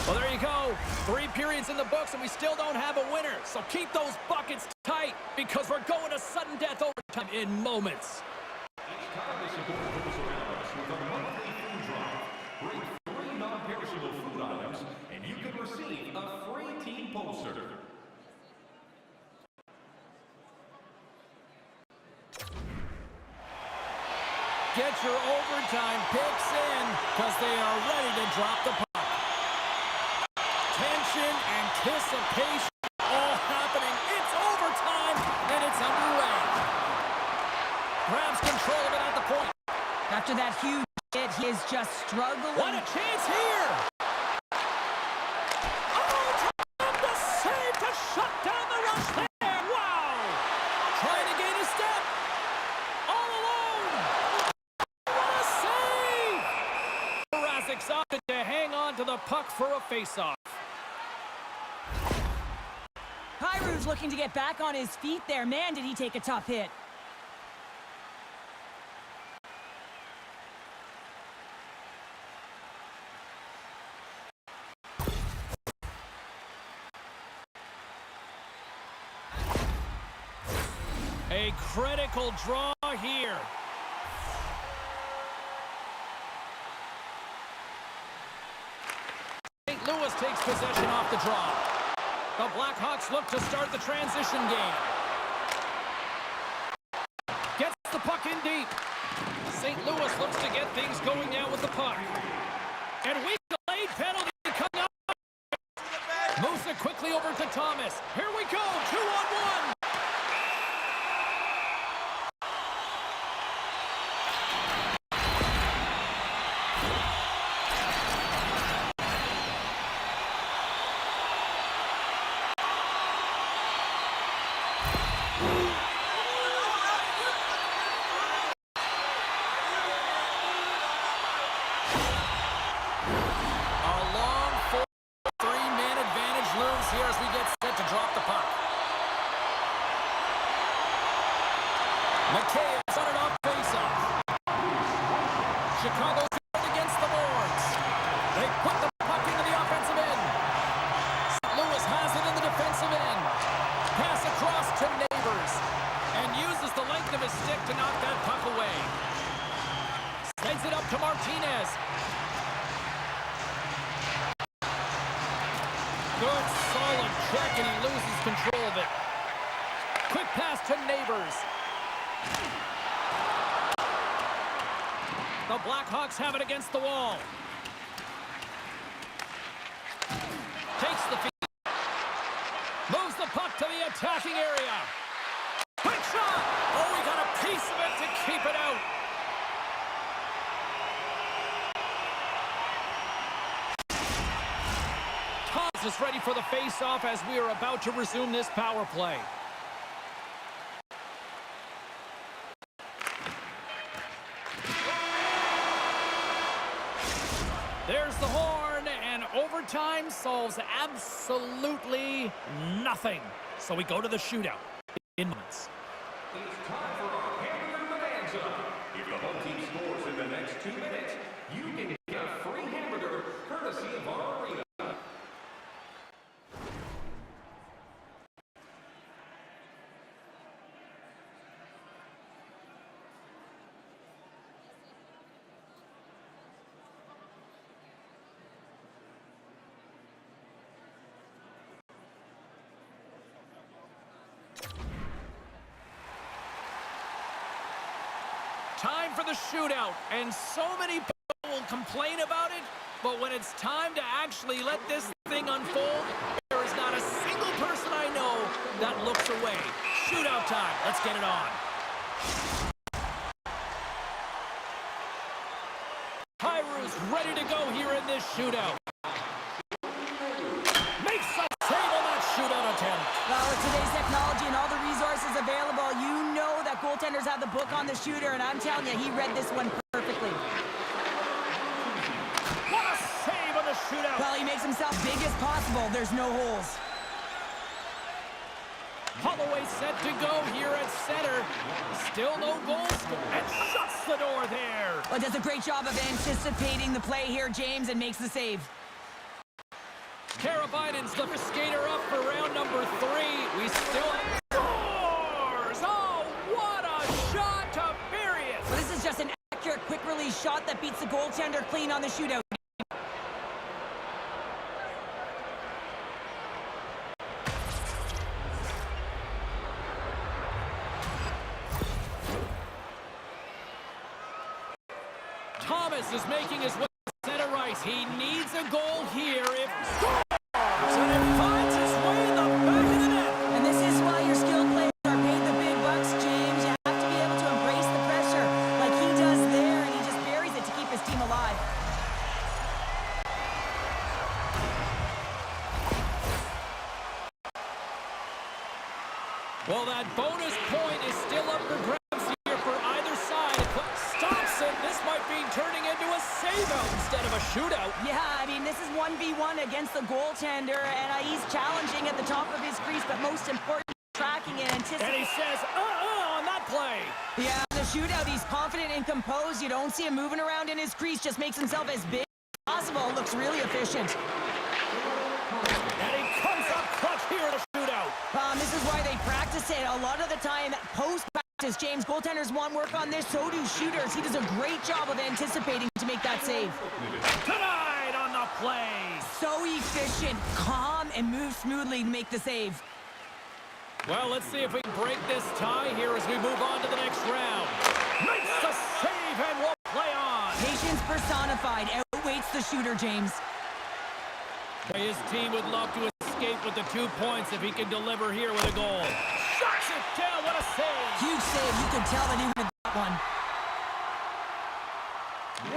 Well, there you go. 3 periods in the books, and we still don't have a winner. So keep those buckets tight, because we're going to sudden death overtime in moments. Each time they support those around us with a monthly food drive. Bring 3 non-perishable food items, and you can receive a free team poster. Get your overtime picks in, because they are ready to drop the puck. Tension, anticipation, all happening. It's overtime, and it's underway. Grabs control of it at the point. After that huge hit, he is just struggling. What a chance here! Oh, the save to shut down the rush there! Wow! Trying to gain a step. All alone! What a save! Mrazek's opted to hang on to the puck for a face-off. Kyrie's looking to get back on his feet there. Man, did he take a tough hit. A critical draw here. St. Louis takes possession off the draw. The Blackhawks look to start the transition game. Gets the puck in deep. St. Louis looks to get things going now with the puck. And we delayed penalty coming up. Moves it quickly over to Thomas. Here we go, 2-on-1. McKay's on it off faceoff. Chicago's against the boards. They put the puck into the offensive end. St. Louis has it in the defensive end. Pass across to Neighbors. And uses the length of his stick to knock that puck away. Sends it up to Martinez. Good, solid check, and he loses control of it. Quick pass to Neighbors. The Blackhawks have it against the wall. Takes the feed. Moves the puck to the attacking area. Quick shot! Oh, he got a piece of it to keep it out. Thomas is ready for the face-off as we are about to resume this power play. There's the horn, and overtime solves absolutely nothing. So we go to the shootout in moments. It's time for our hamburger bonanza. If the home team scores in the next 2 minutes, you can get a free hamburger courtesy of our arena. Time for the shootout, and so many people will complain about it, but when it's time to actually let this thing unfold, there is not a single person I know that looks away. Shootout time. Let's get it on. Hyru's ready to go here in this shootout. Makes a save on that shootout attempt. Well, with today's technology and all the resources available, you know that goaltenders have the book on the shooter, and I'm telling you, he read this one perfectly. What a save on the shootout. Well, he makes himself big as possible. There's no holes. Holloway set to go here at center. Still no goals, and shuts the door there. Well, does a great job of anticipating the play here, James, and makes the save. Karabainen's the skater up for round number 3. We still scores! Oh, what a shot to bury it! Well, this is just an accurate, quick-release shot that beats the goaltender clean on the shootout. Thomas is making his way to center ice. He needs a goal here if scores! And it finds its way in the back of the net. And this is why your skilled players are paid the big bucks, James. You have to be able to embrace the pressure like he does there, and he just buries it to keep his team alive. Well, that bonus point is still up for grabs here for either side. Stops it. This might be turning into a save-out instead of a shootout. Yeah, I mean, this is 1v1 against the goaltender, and he's challenging at the top of his crease, but most important, tracking and anticipating. And he says, on that play. Yeah, in the shootout, he's confident and composed. You don't see him moving around in his crease, just makes himself as big as possible. Looks really efficient. And he comes up clutch here in the shootout. This is why they practice it. A lot of the time, post-practice, James, goaltenders want work on this, so do shooters. He does a great job of anticipating to make that save. Tonight on the play. So efficient, calm, and moves smoothly to make the save. Well, let's see if we can break this tie here as we move on to the next round. Makes the save and will play on. Patience personified outweighs the shooter, James. His team would love to escape with the 2 points if he can deliver here with a goal. Shuts it down, what a save! Huge save, you could tell that he wanted that one.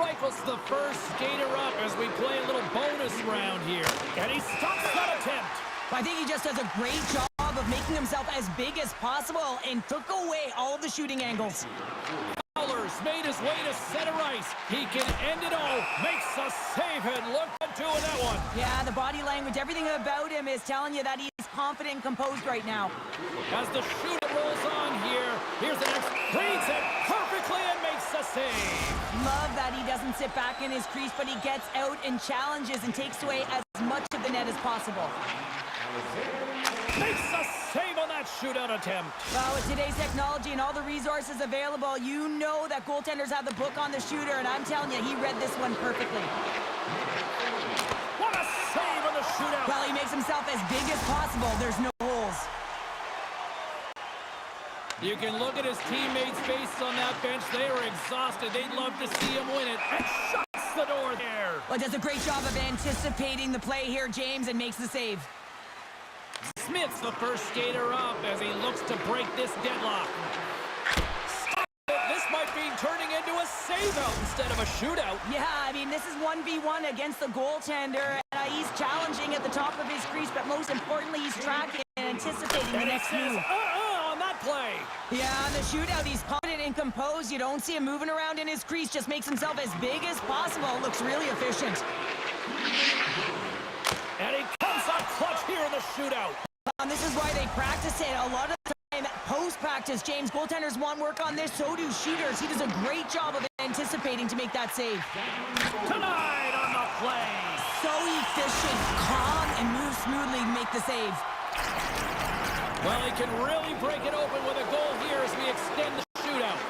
Rifles the first skater up as we play a little bonus round here. And he stops that attempt. I think he just does a great job of making himself as big as possible and took away all of the shooting angles. Fowler's made his way to center ice. He can end it all. Makes a save and look into that one. Yeah, the body language, everything about him is telling you that he's confident and composed right now. As the shooter rolls on here, here's the next Reads it perfectly and makes the save. Love that he doesn't sit back in his crease, but he gets out and challenges and takes away as much of the net as possible. Makes a save on that shootout attempt. Well, with today's technology and all the resources available, you know that goaltenders have the book on the shooter, and I'm telling you, he read this one perfectly. What a save on the shootout. Well, he makes himself as big as possible. There's no holes. You can look at his teammates' faces on that bench. They were exhausted. They'd love to see him win it. And shuts the door there. Well, does a great job of anticipating the play here, James, and makes the save. Smith's the first skater up as he looks to break this deadlock. This might be turning into a save-out instead of a shootout. Yeah, I mean, this is 1v1 against the goaltender. And he's challenging at the top of his crease, but most importantly, he's tracking and anticipating the next move. On that play. Yeah, on the shootout, he's confident and composed. You don't see him moving around in his crease. Just makes himself as big as possible. Looks really efficient. And he comes up clutch here in the shootout. And this is why they practice it a lot of the time. Post-practice, James, goaltenders want work on this. So do shooters. He does a great job of anticipating to make that save. Tonight on the play. So efficient, calm, and moves smoothly to make the save. Well, he can really break it open with a goal here as we extend the shootout.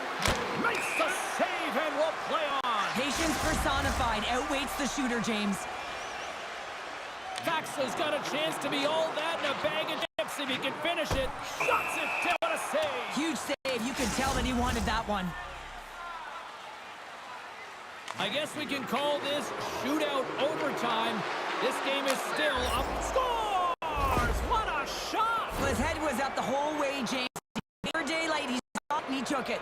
Makes the save and will play on. Patience personified outweighs the shooter, James. Faxa's got a chance to be all that in a bag of chips if he can finish it. Shuts it down. What a save. Huge save. You can tell that he wanted that one. I guess we can call this shootout overtime. This game is still up. Scores! What a shot! Well, his head was up the whole way, James. For daylight, he stopped and he took it.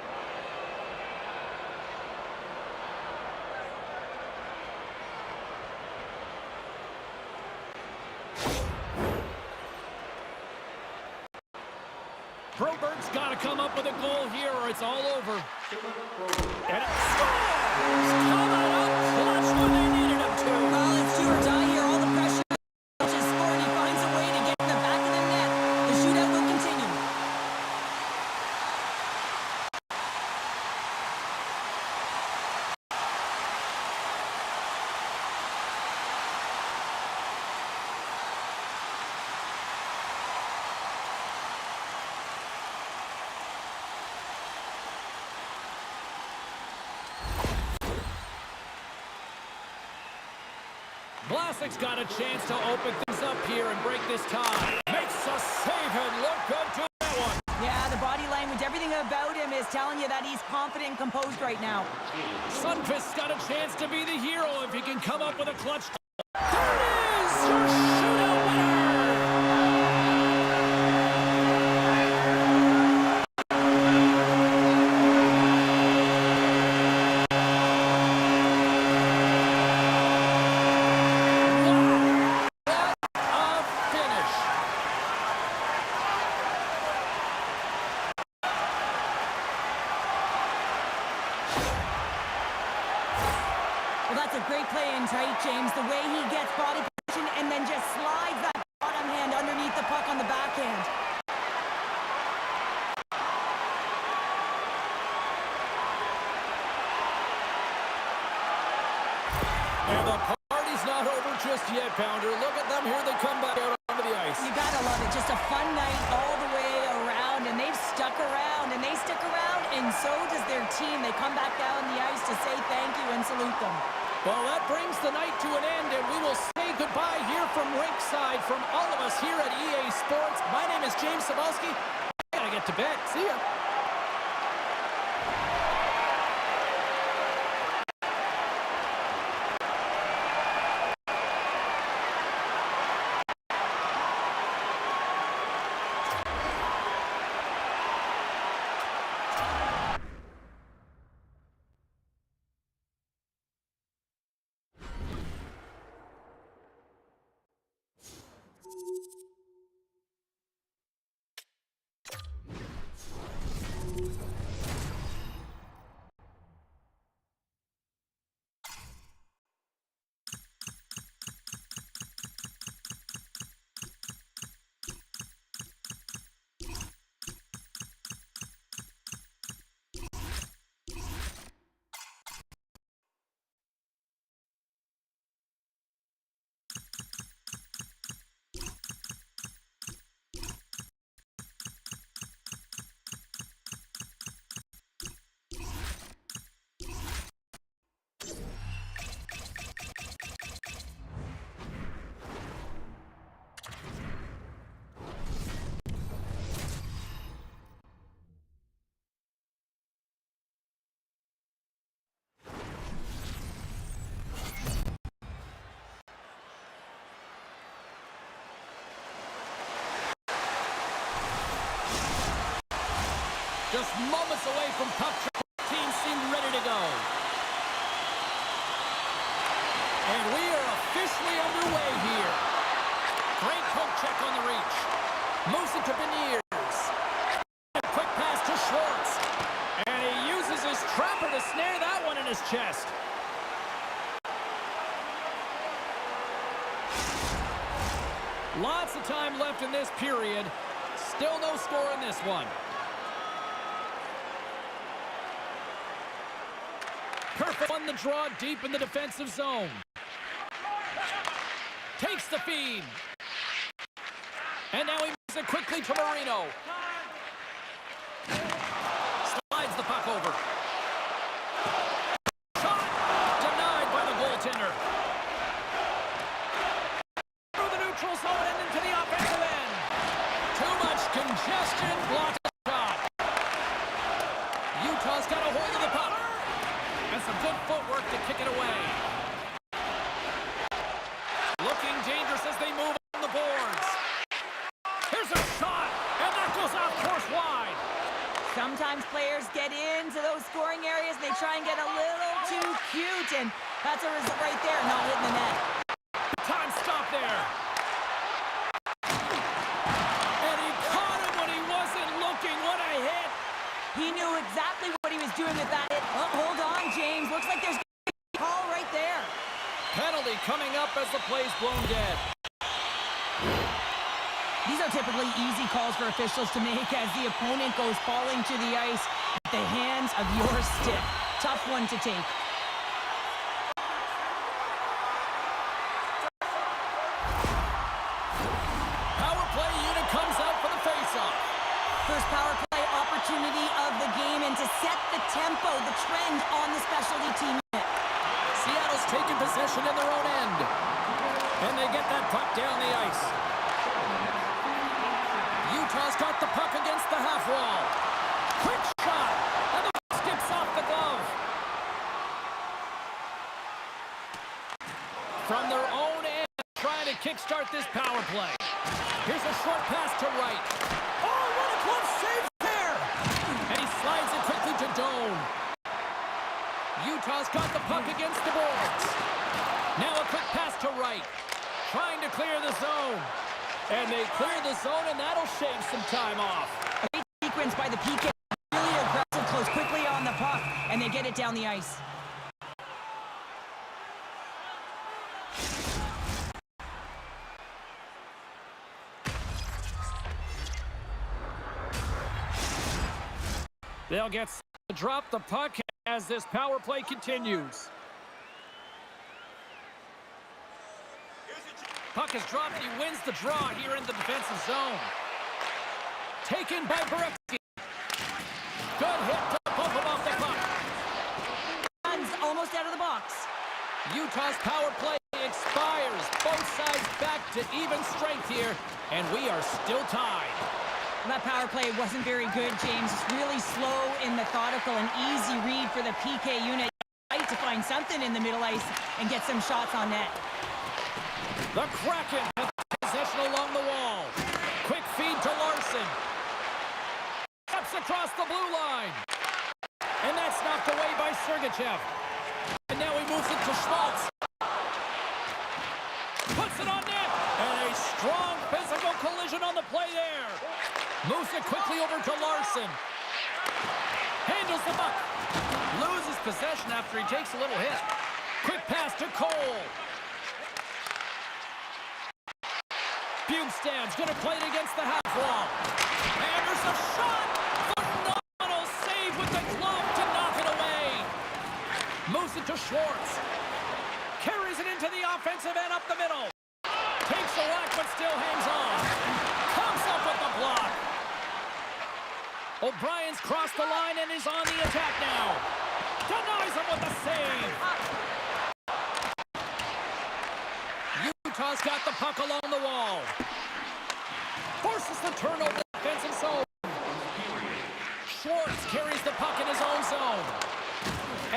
Broberg's got to come up with a goal here or it's all over. And it scores! Coming up clutch when they needed him to. Well, it's do or die here. All the pressure is scored. He finds a way to get in the back of the net. The shootout will continue. Vlasic's got a chance to open things up here and break this tie. Makes a save and look good to that one. Yeah, the body language, everything about him is telling you that he's confident and composed right now. Sundqvist's got a chance to be the hero if he can come up with a clutch. There it is! Your shootout winner! Well, that's a great play in tight, James. The way he gets body position and then just slides that bottom hand underneath the puck on the backhand. And the party's not over just yet, Pounder. Look at them. Here they come back out onto the ice. You gotta love it. Just a fun night all the way around, and they've stuck around, and they stick around, and so does their team. They come back down the ice to say thank you and salute them. Well, that brings the night to an end, and we will say goodbye here from Rinkside from all of us here at EA Sports. My name is James Cebulski. I gotta get to bed. See ya. Just moments away from puck trouble. Team seemed ready to go. And we are officially underway here. Great poke check on the reach. Moves it to Beniers. A quick pass to Schwartz. And he uses his trapper to snare that one in his chest. Lots of time left in this period. Still no score in this one. Perfect on the draw deep in the defensive zone. Takes the feed. And now he moves it quickly to Marino. Slides the puck over. Shot denied by the goaltender. Through the neutral zone and into the offensive end. Too much congestion. Blocks the shot. Utah's got a hold of the puck. And some good footwork to kick it away. Looking dangerous as they move on the boards. Here's a shot, and that goes off course wide. Sometimes players get into those scoring areas. They try and get a little too cute, and that's a result right there, not hitting the net. Time stop there. And he caught him when he wasn't looking. What a hit. He knew exactly what he was doing with that hit. Oh, hold on, James. Looks like there's a call right there. Penalty coming up as the play's blown dead. These are typically easy calls for officials to make as the opponent goes falling to the ice at the hands of your stick. Tough one to take. Power play unit comes out for the face-off. First power play opportunity of the game, and to set the tempo, the trend on the specialty team unit. Seattle's taken possession in their own end. And they get that puck down the ice. Utah's got the puck against the half wall. Quick shot, and the puck skips off the glove. From their own end, trying to kickstart this power play. Here's a short pass to right. Oh, what a glove save there! And he slides it quickly to Doan. Utah's got the puck against the boards. Now a quick pass to right. Trying to clear the zone. And they clear the zone, and that'll shave some time off. A great sequence by the PK. Really aggressive, close quickly on the puck, and they get it down the ice. They'll get to drop the puck as this power play continues. Puck is dropped, and he wins the draw here in the defensive zone. Taken by Borowski. Good hit to bump him off the puck. Guns almost out of the box. Utah's power play expires. Both sides back to even strength here, and we are still tied. That power play wasn't very good, James. It's really slow and methodical, an easy read for the PK unit. Right to find something in the middle ice and get some shots on net. The Kraken has possession along the wall. Quick feed to Larson. Steps across the blue line. And that's knocked away by Sergachev. And now he moves it to Schmaltz. Puts it on net. And a strong physical collision on the play there. Moves it quickly over to Larson. Handles the puck. Loses possession after he takes a little hit. Quick pass to Cole. Bugstad's going to play it against the half wall. And there's a shot. Phenomenal save with the glove to knock it away. Moves it to Schwartz. Carries it into the offensive end up the middle. Takes the whack but still hangs on. Comes up with the block. O'Brien's crossed the line and is on the attack now. Denies him with the save. Utah's got the puck along the wall. Forces the turnover in the defensive zone. Schwartz carries the puck in his own zone.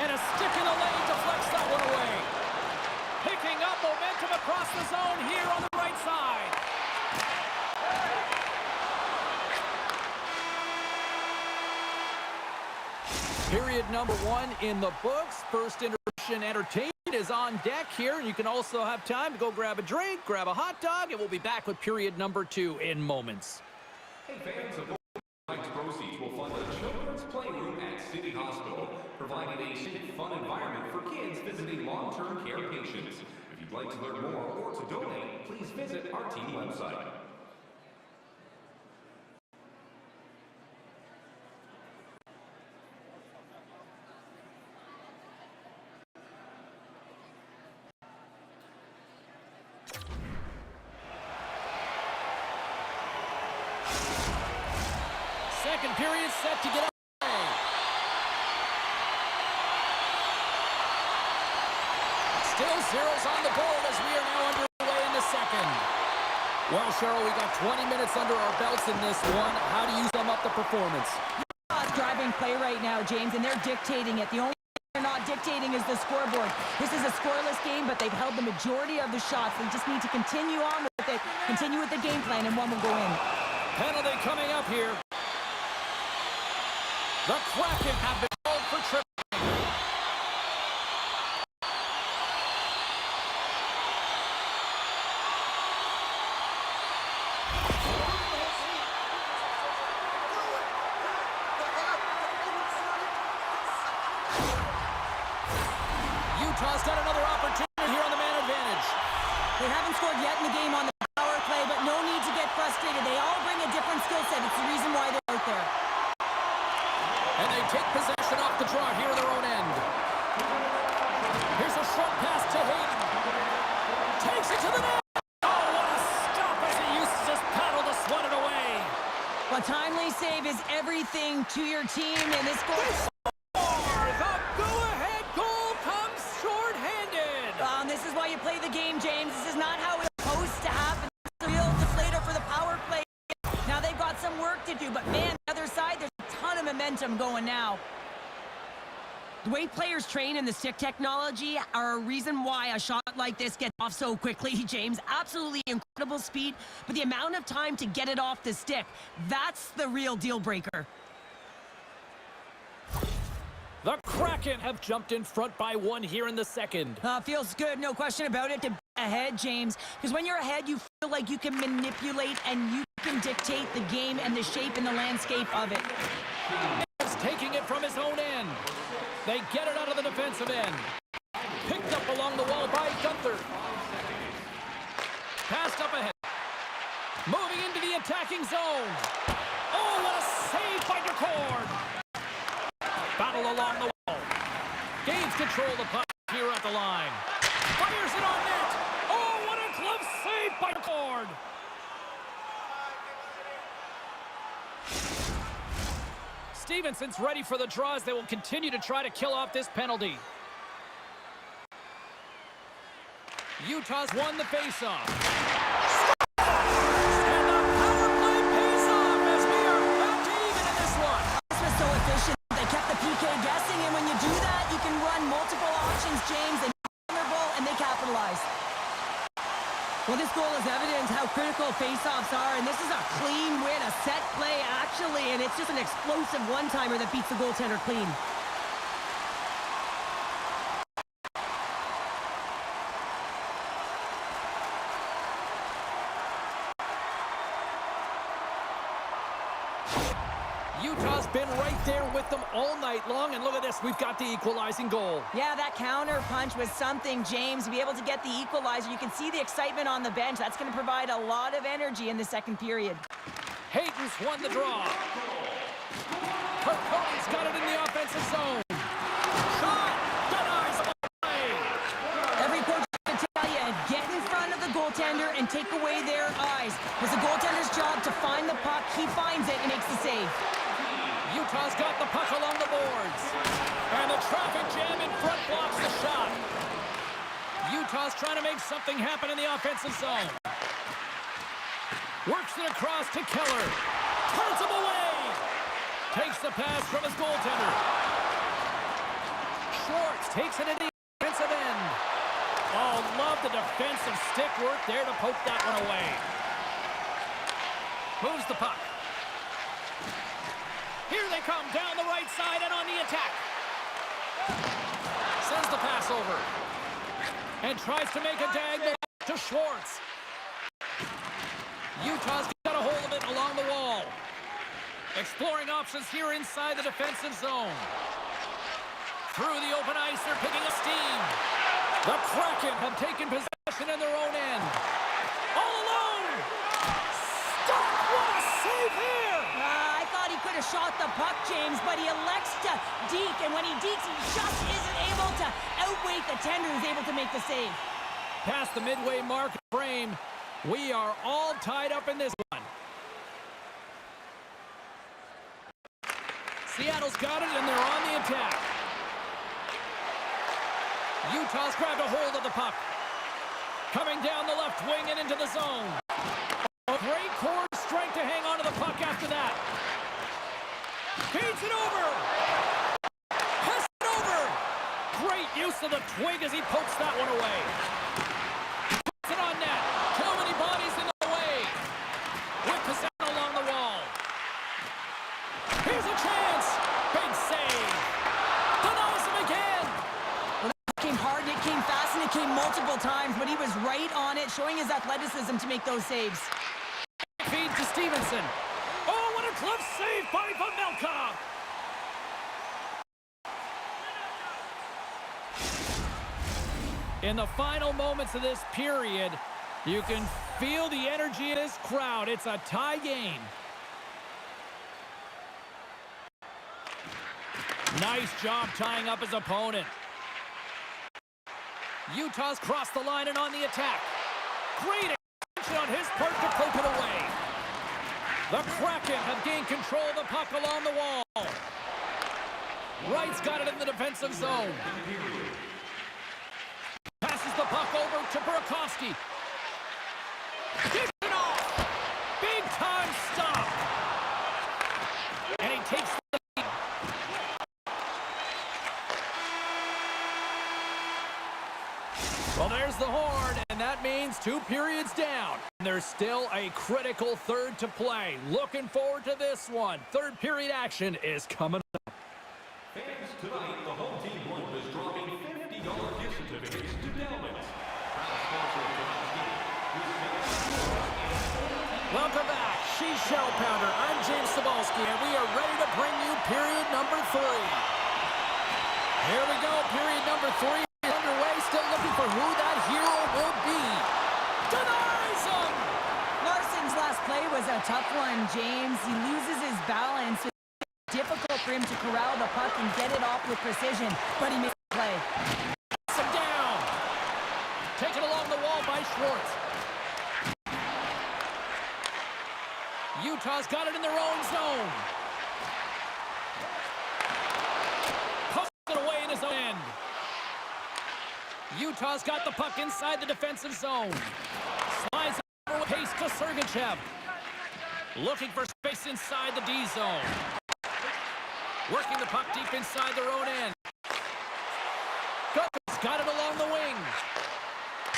And a stick in the lane deflects that one away. Picking up momentum across the zone here on the right side. Period number 1 in the books. First intermission entertainment is on deck here. You can also have time to go grab a drink, grab a hot dog, and we'll be back with period number 2 in moments. Hey, fans of tonight's proceeds will fund a children's playroom at City Hospital, providing a safe, fun environment for kids visiting long-term care patients. If you'd like to learn more or to donate, please visit our team website. Second period set to get underway. Still zeros on the board as we are now underway in the second. Well, Cheryl, we got 20 minutes under our belts in this one. How do you sum up the performance? Driving play right now, James, and they're dictating it. The only thing they're not dictating is the scoreboard. This is a scoreless game, but they've held the majority of the shots. They just need to continue on with it, continue with the game plan, and one will go in. Penalty coming up here. The Kraken have been called for tripping. Utah's got another opportunity here on the man advantage. They haven't scored yet in the game on the power play, but no need to get frustrated. They all bring a different skill set. It's the reason why they're out there. And they take possession off the draw here at their own end. Here's a short pass to Hayden. Takes it to the net. Oh, what a stop as he uses his paddle to swat it away. A timely save is everything to your team, and this goal... The go-ahead goal comes short-handed. This is why you play the game, James. This is not how it's supposed to happen. It's a real deflator for the power play. Now they've got some work to do, but man, the other side, there's a ton of momentum going now. The way players train in the stick technology are a reason why a shot like this gets off so quickly, James. Absolutely incredible speed, but the amount of time to get it off the stick, that's the real deal breaker. The Kraken have jumped in front by 1 here in the second. Feels good, no question about it, to be ahead, James. Because when you're ahead, you feel like you can manipulate and you can dictate the game and the shape and the landscape of it. He's taking it from his own end. They get it out of the defensive end. Picked up along the wall by Gunther. Passed up ahead. Moving into the attacking zone. Oh, what a save by Decord. Battle along the wall. Gains control of the puck here at the line. Fires it on net. Oh, what a glove save by Decord. Stevenson's ready for the draws. They will continue to try to kill off this penalty. Utah's won the faceoff. And the power play pays off as we are back to even in this one. This was so efficient. They kept the PK guessing, and when you do that, you can run multiple options, James, and vulnerable, and they capitalize. Well, this goal is evidence how critical faceoffs are, and this is a clean win, a set play, actually, and it's just an explosive one-timer that beats the goaltender clean. Utah's been right there with them all night long, and look at this, we've got the equalizing goal. Yeah, that counter punch was something, James. To be able to get the equalizer, you can see the excitement on the bench. That's going to provide a lot of energy in the second period. Hayden's won the draw. Kirkcone's got it in the offensive zone. Shot! Denies the play! Every coach can tell you, get in front of the goaltender and take away their eyes. It's the goaltender's job to find the puck. He finds it and makes the save. Utah's got the puck along the boards. And the traffic jam in front blocks the shot. Utah's trying to make something happen in the offensive zone. Works it across to Keller. Turns him away. Takes the pass from his goaltender. Schwartz takes it in the offensive end. Oh, love the defensive stick work there to poke that one away. Moves the puck. Here they come down the right side and on the attack. Sends the pass over. And tries to make a diagonal to Schwartz. Utah's got a hold of it along the wall. Exploring options here inside the defensive zone. Through the open ice, they're picking up steam. The Kraken have taken possession in their own end. All alone! Stop! What a save here! I thought he could have shot the puck, James, but he elects to deke, and when he dekes, he just isn't able to outweight the tender who's able to make the save. Past the midway mark frame, we are all tied up in this one. Seattle's got it, and they're on the attack. Utah's grabbed a hold of the puck. Coming down the left wing and into the zone. A great core strength to hang on to the puck after that. Feeds it over. Has it over. Great use of the twig as he pokes that one away. Puts it on net. Too many bodies in the way. With possession along the wall. Here's a chance. Big save. Denies him again. Came hard, and it came fast, and it came multiple times, but he was right on it, showing his athleticism to make those saves. Feed to Stevenson. Oh, what a glove save by Pavelka! In the final moments of this period, you can feel the energy in this crowd. It's a tie game. Nice job tying up his opponent. Utah's crossed the line and on the attack. Great action on his part to poke it away. The Kraken have gained control of the puck along the wall. Wright's got it in the defensive zone. Passes the puck over to Burakovsky. Kicks it off. Big time stop. And he takes the lead. Well, there's the horn, and that means 2 periods down. There's still a critical third to play. Looking forward to this one. Third period action is coming up. Fans, tonight, the home team won is dropping $50 gift certificates to Delman's. Proud sponsor of tonight's game. Welcome back. She's Shell Pounder. I'm James Cebulski, and we are ready to bring you period number 3. Here we go, period number 3. Underway, still looking for who that hero will be. Denies him! Larson's last play was a tough one, James. He loses his balance. It's difficult for him to corral the puck and get it off with precision, but he makes the play. Him down. Taken along the wall by Schwartz. Utah's got it in their own zone. Puts it away in his own end. Utah's got the puck inside the defensive zone. Slides it over with pace to Sergachev. Looking for space inside the D zone. Working the puck deep inside their own end. Goes got it along the wing.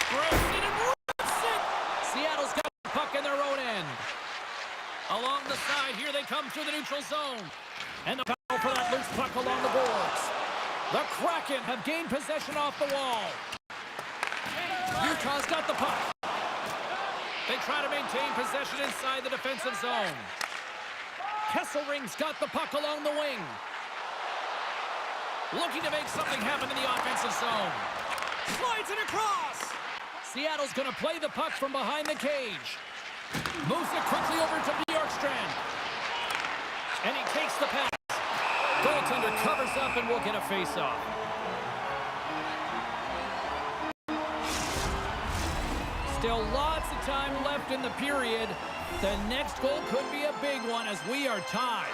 Throws it and rips it. Seattle's got the puck in their own end. Along the side, here they come through the neutral zone. And the battle for that loose puck along the boards. The Kraken have gained possession off the wall. Utah's got the puck. They try to maintain possession inside the defensive zone. Kesselring's got the puck along the wing. Looking to make something happen in the offensive zone. Slides it across. Seattle's going to play the puck from behind the cage. Moves it quickly over to Bjorkstrand. And he takes the pass. Goaltender covers up and will get a face-off. Still lots of time left in the period. The next goal could be a big one as we are tied.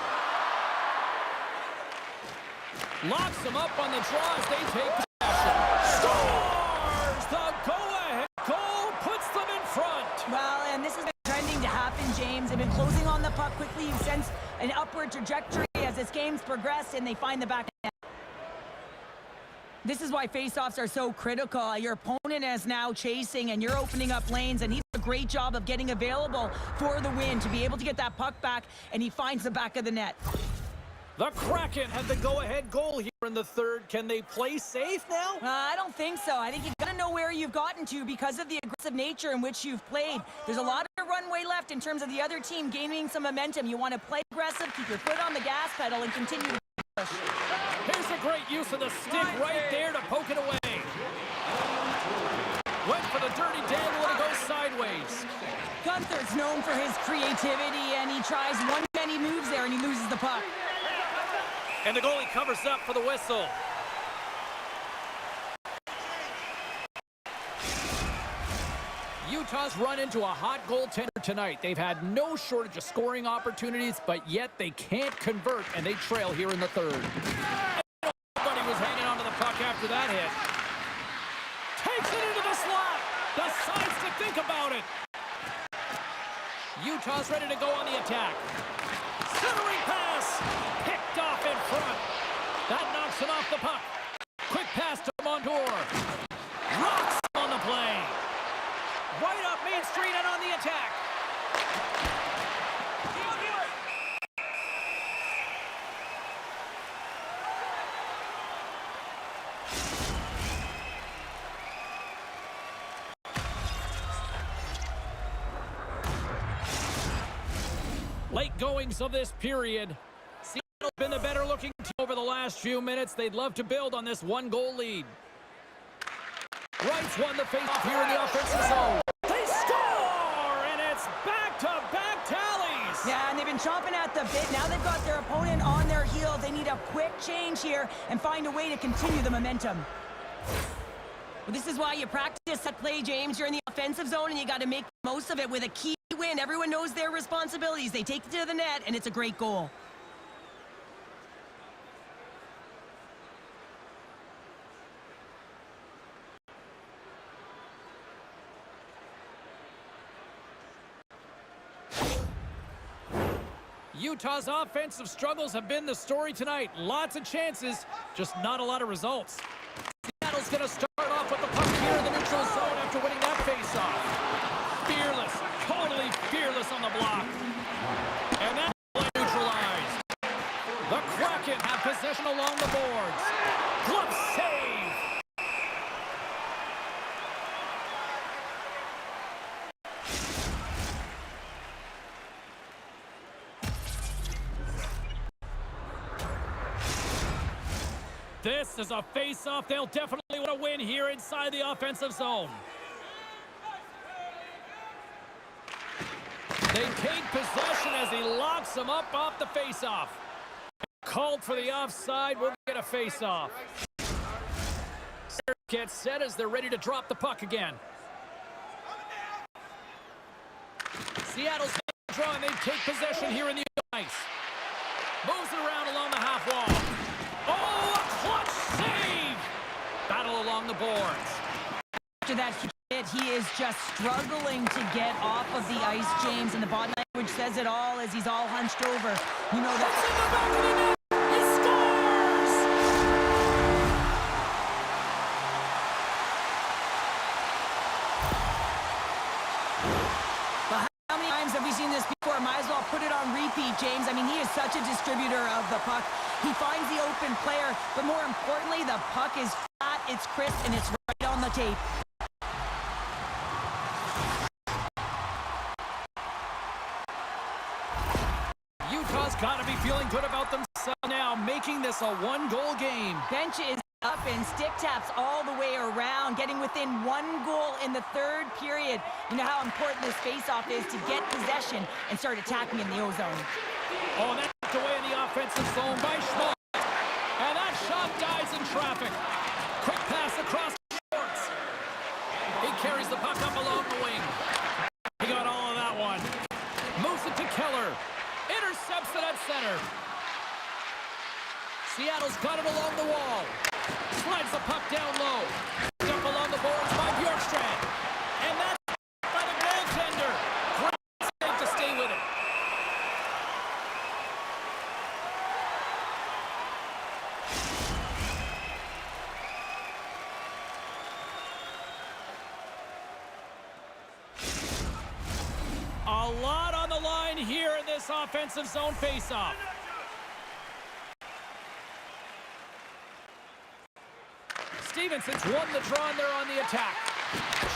Locks them up on the draw as they take possession. Scores! The go-ahead goal puts them in front. Well, and this has been trending to happen, James. They've been closing on the puck quickly. You sense an upward trajectory as this game's progressed, and they find the back net. This is why faceoffs are so critical. Your opponent is now chasing, and you're opening up lanes, and he does a great job of getting available for the win to be able to get that puck back, and he finds the back of the net. The Kraken had the go-ahead goal here in the third. Can they play safe now? I don't think so. I think you've got to know where you've gotten to because of the aggressive nature in which you've played. There's a lot of runway left in terms of the other team gaining some momentum. You want to play aggressive, keep your foot on the gas pedal, and continue to push. Here's a great use of the stick right there to poke it away. Went for the dirty dangle and it goes sideways. Gunther's known for his creativity, and he tries one many moves there, and he loses the puck. And the goalie covers up for the whistle. Utah's run into a hot goaltender tonight. They've had no shortage of scoring opportunities, but yet they can't convert, and they trail here in the third. Nobody was hanging onto the puck after that hit. Takes it into the slot. Decides to think about it. Utah's ready to go on the attack. Centering pass. Picked off in front. That knocks him off the puck. Quick pass to Montour. Rocks on the play. Right up Main Street and on the attack. Late goings of this period. Seattle's been the better looking team over the last few minutes. They'd love to build on this one-goal lead. Wright's won the face-off here in the offensive zone. They score! And it's back-to-back tallies! Yeah, and they've been chomping at the bit. Now they've got their opponent on their heels. They need a quick change here and find a way to continue the momentum. Well, this is why you practice that play, James. You're in the offensive zone, and you got to make the most of it with a key win. Everyone knows their responsibilities. They take it to the net, and it's a great goal. Utah's offensive struggles have been the story tonight. Lots of chances, just not a lot of results. Seattle's going to start off with the puck here in the neutral zone after winning that faceoff. Fearless, totally fearless on the block. And that play neutralized. The Kraken have possession along the boards. Glove save. This is a face-off they'll definitely want to win here inside the offensive zone. They take possession as he locks him up off the face-off. Called for the offside, we'll get a face-off. Gets set as they're ready to drop the puck again. Seattle's draw and they take possession here in the ice. Moves it around along the half wall. Oh, a clutch save! Battle along the boards. After that hit, he is just struggling to get off of the ice, James, and the body language says it all as he's all hunched over. You know that. It's in the back of the net. He scores! Well, how many times have we seen this before? Might as well put it on repeat, James. I mean, he is such a distributor of the puck. He finds the open player, but more importantly, the puck is flat, it's crisp, and it's right on the tape. Utah's got to be feeling good about themselves now, making this a one-goal game. Bench is up and stick taps all the way around, getting within one goal in the third period. You know how important this faceoff is to get possession and start attacking in the O-zone. Oh, and that's knocked away in the offensive zone by Schmaltz. And that shot dies in traffic. Quick pass across the shorts. He carries the puck up along the wing. He got all of that one. Moves it to Keller. Intercepts it at center. Seattle's got it along the wall. Slides the puck down low. Up along the boards by Bjorkstrand. And that's by the goaltender. Great save to stay with it. A lot on the line here in this offensive zone faceoff. Stevenson's won the draw and they're on the attack.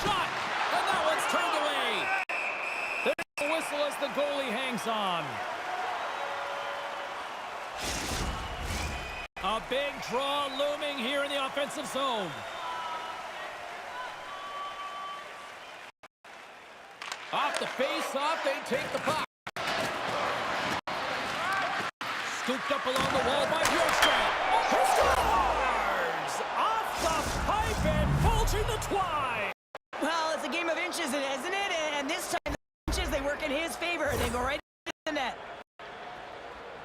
Shot! And that one's turned away. There's a whistle as the goalie hangs on. A big draw looming here in the offensive zone. Off the face-off, they take the puck. Scooped up along the wall by Bjorkstrand. Oh, he scores! Off the pipe and bulging the Kwai. Well, it's a game of inches, isn't it? And this time, the inches, they work in his favor. They go right into the net.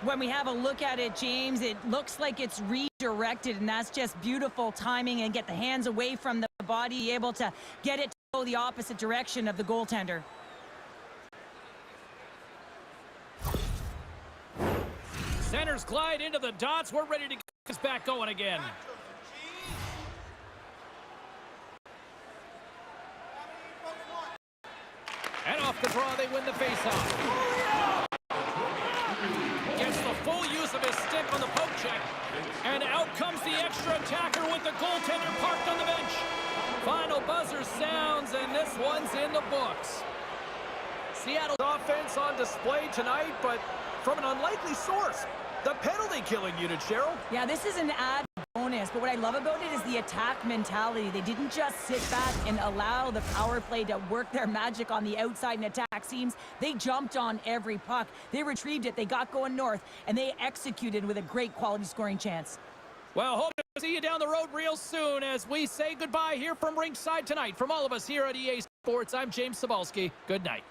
When we have a look at it, James, it looks like it's redirected, and that's just beautiful timing and get the hands away from the body, able to get it to go the opposite direction of the goaltender. Centers glide into the dots. We're ready to get this back going again. And off the draw, they win the faceoff. Gets the full use of his stick on the poke check. And out comes the extra attacker with the goaltender parked on the bench. Final buzzer sounds, and this one's in the books. Seattle's offense on display tonight, but from an unlikely source. The penalty killing unit, Cheryl. Yeah, this is an add bonus, but what I love about it is the attack mentality. They didn't just sit back and allow the power play to work their magic on the outside and attack seams. They jumped on every puck. They retrieved it. They got going north, and they executed with a great quality scoring chance. Well, hope to see you down the road real soon as we say goodbye here from ringside tonight. From all of us here at EA Sports, I'm James Cebulski. Good night.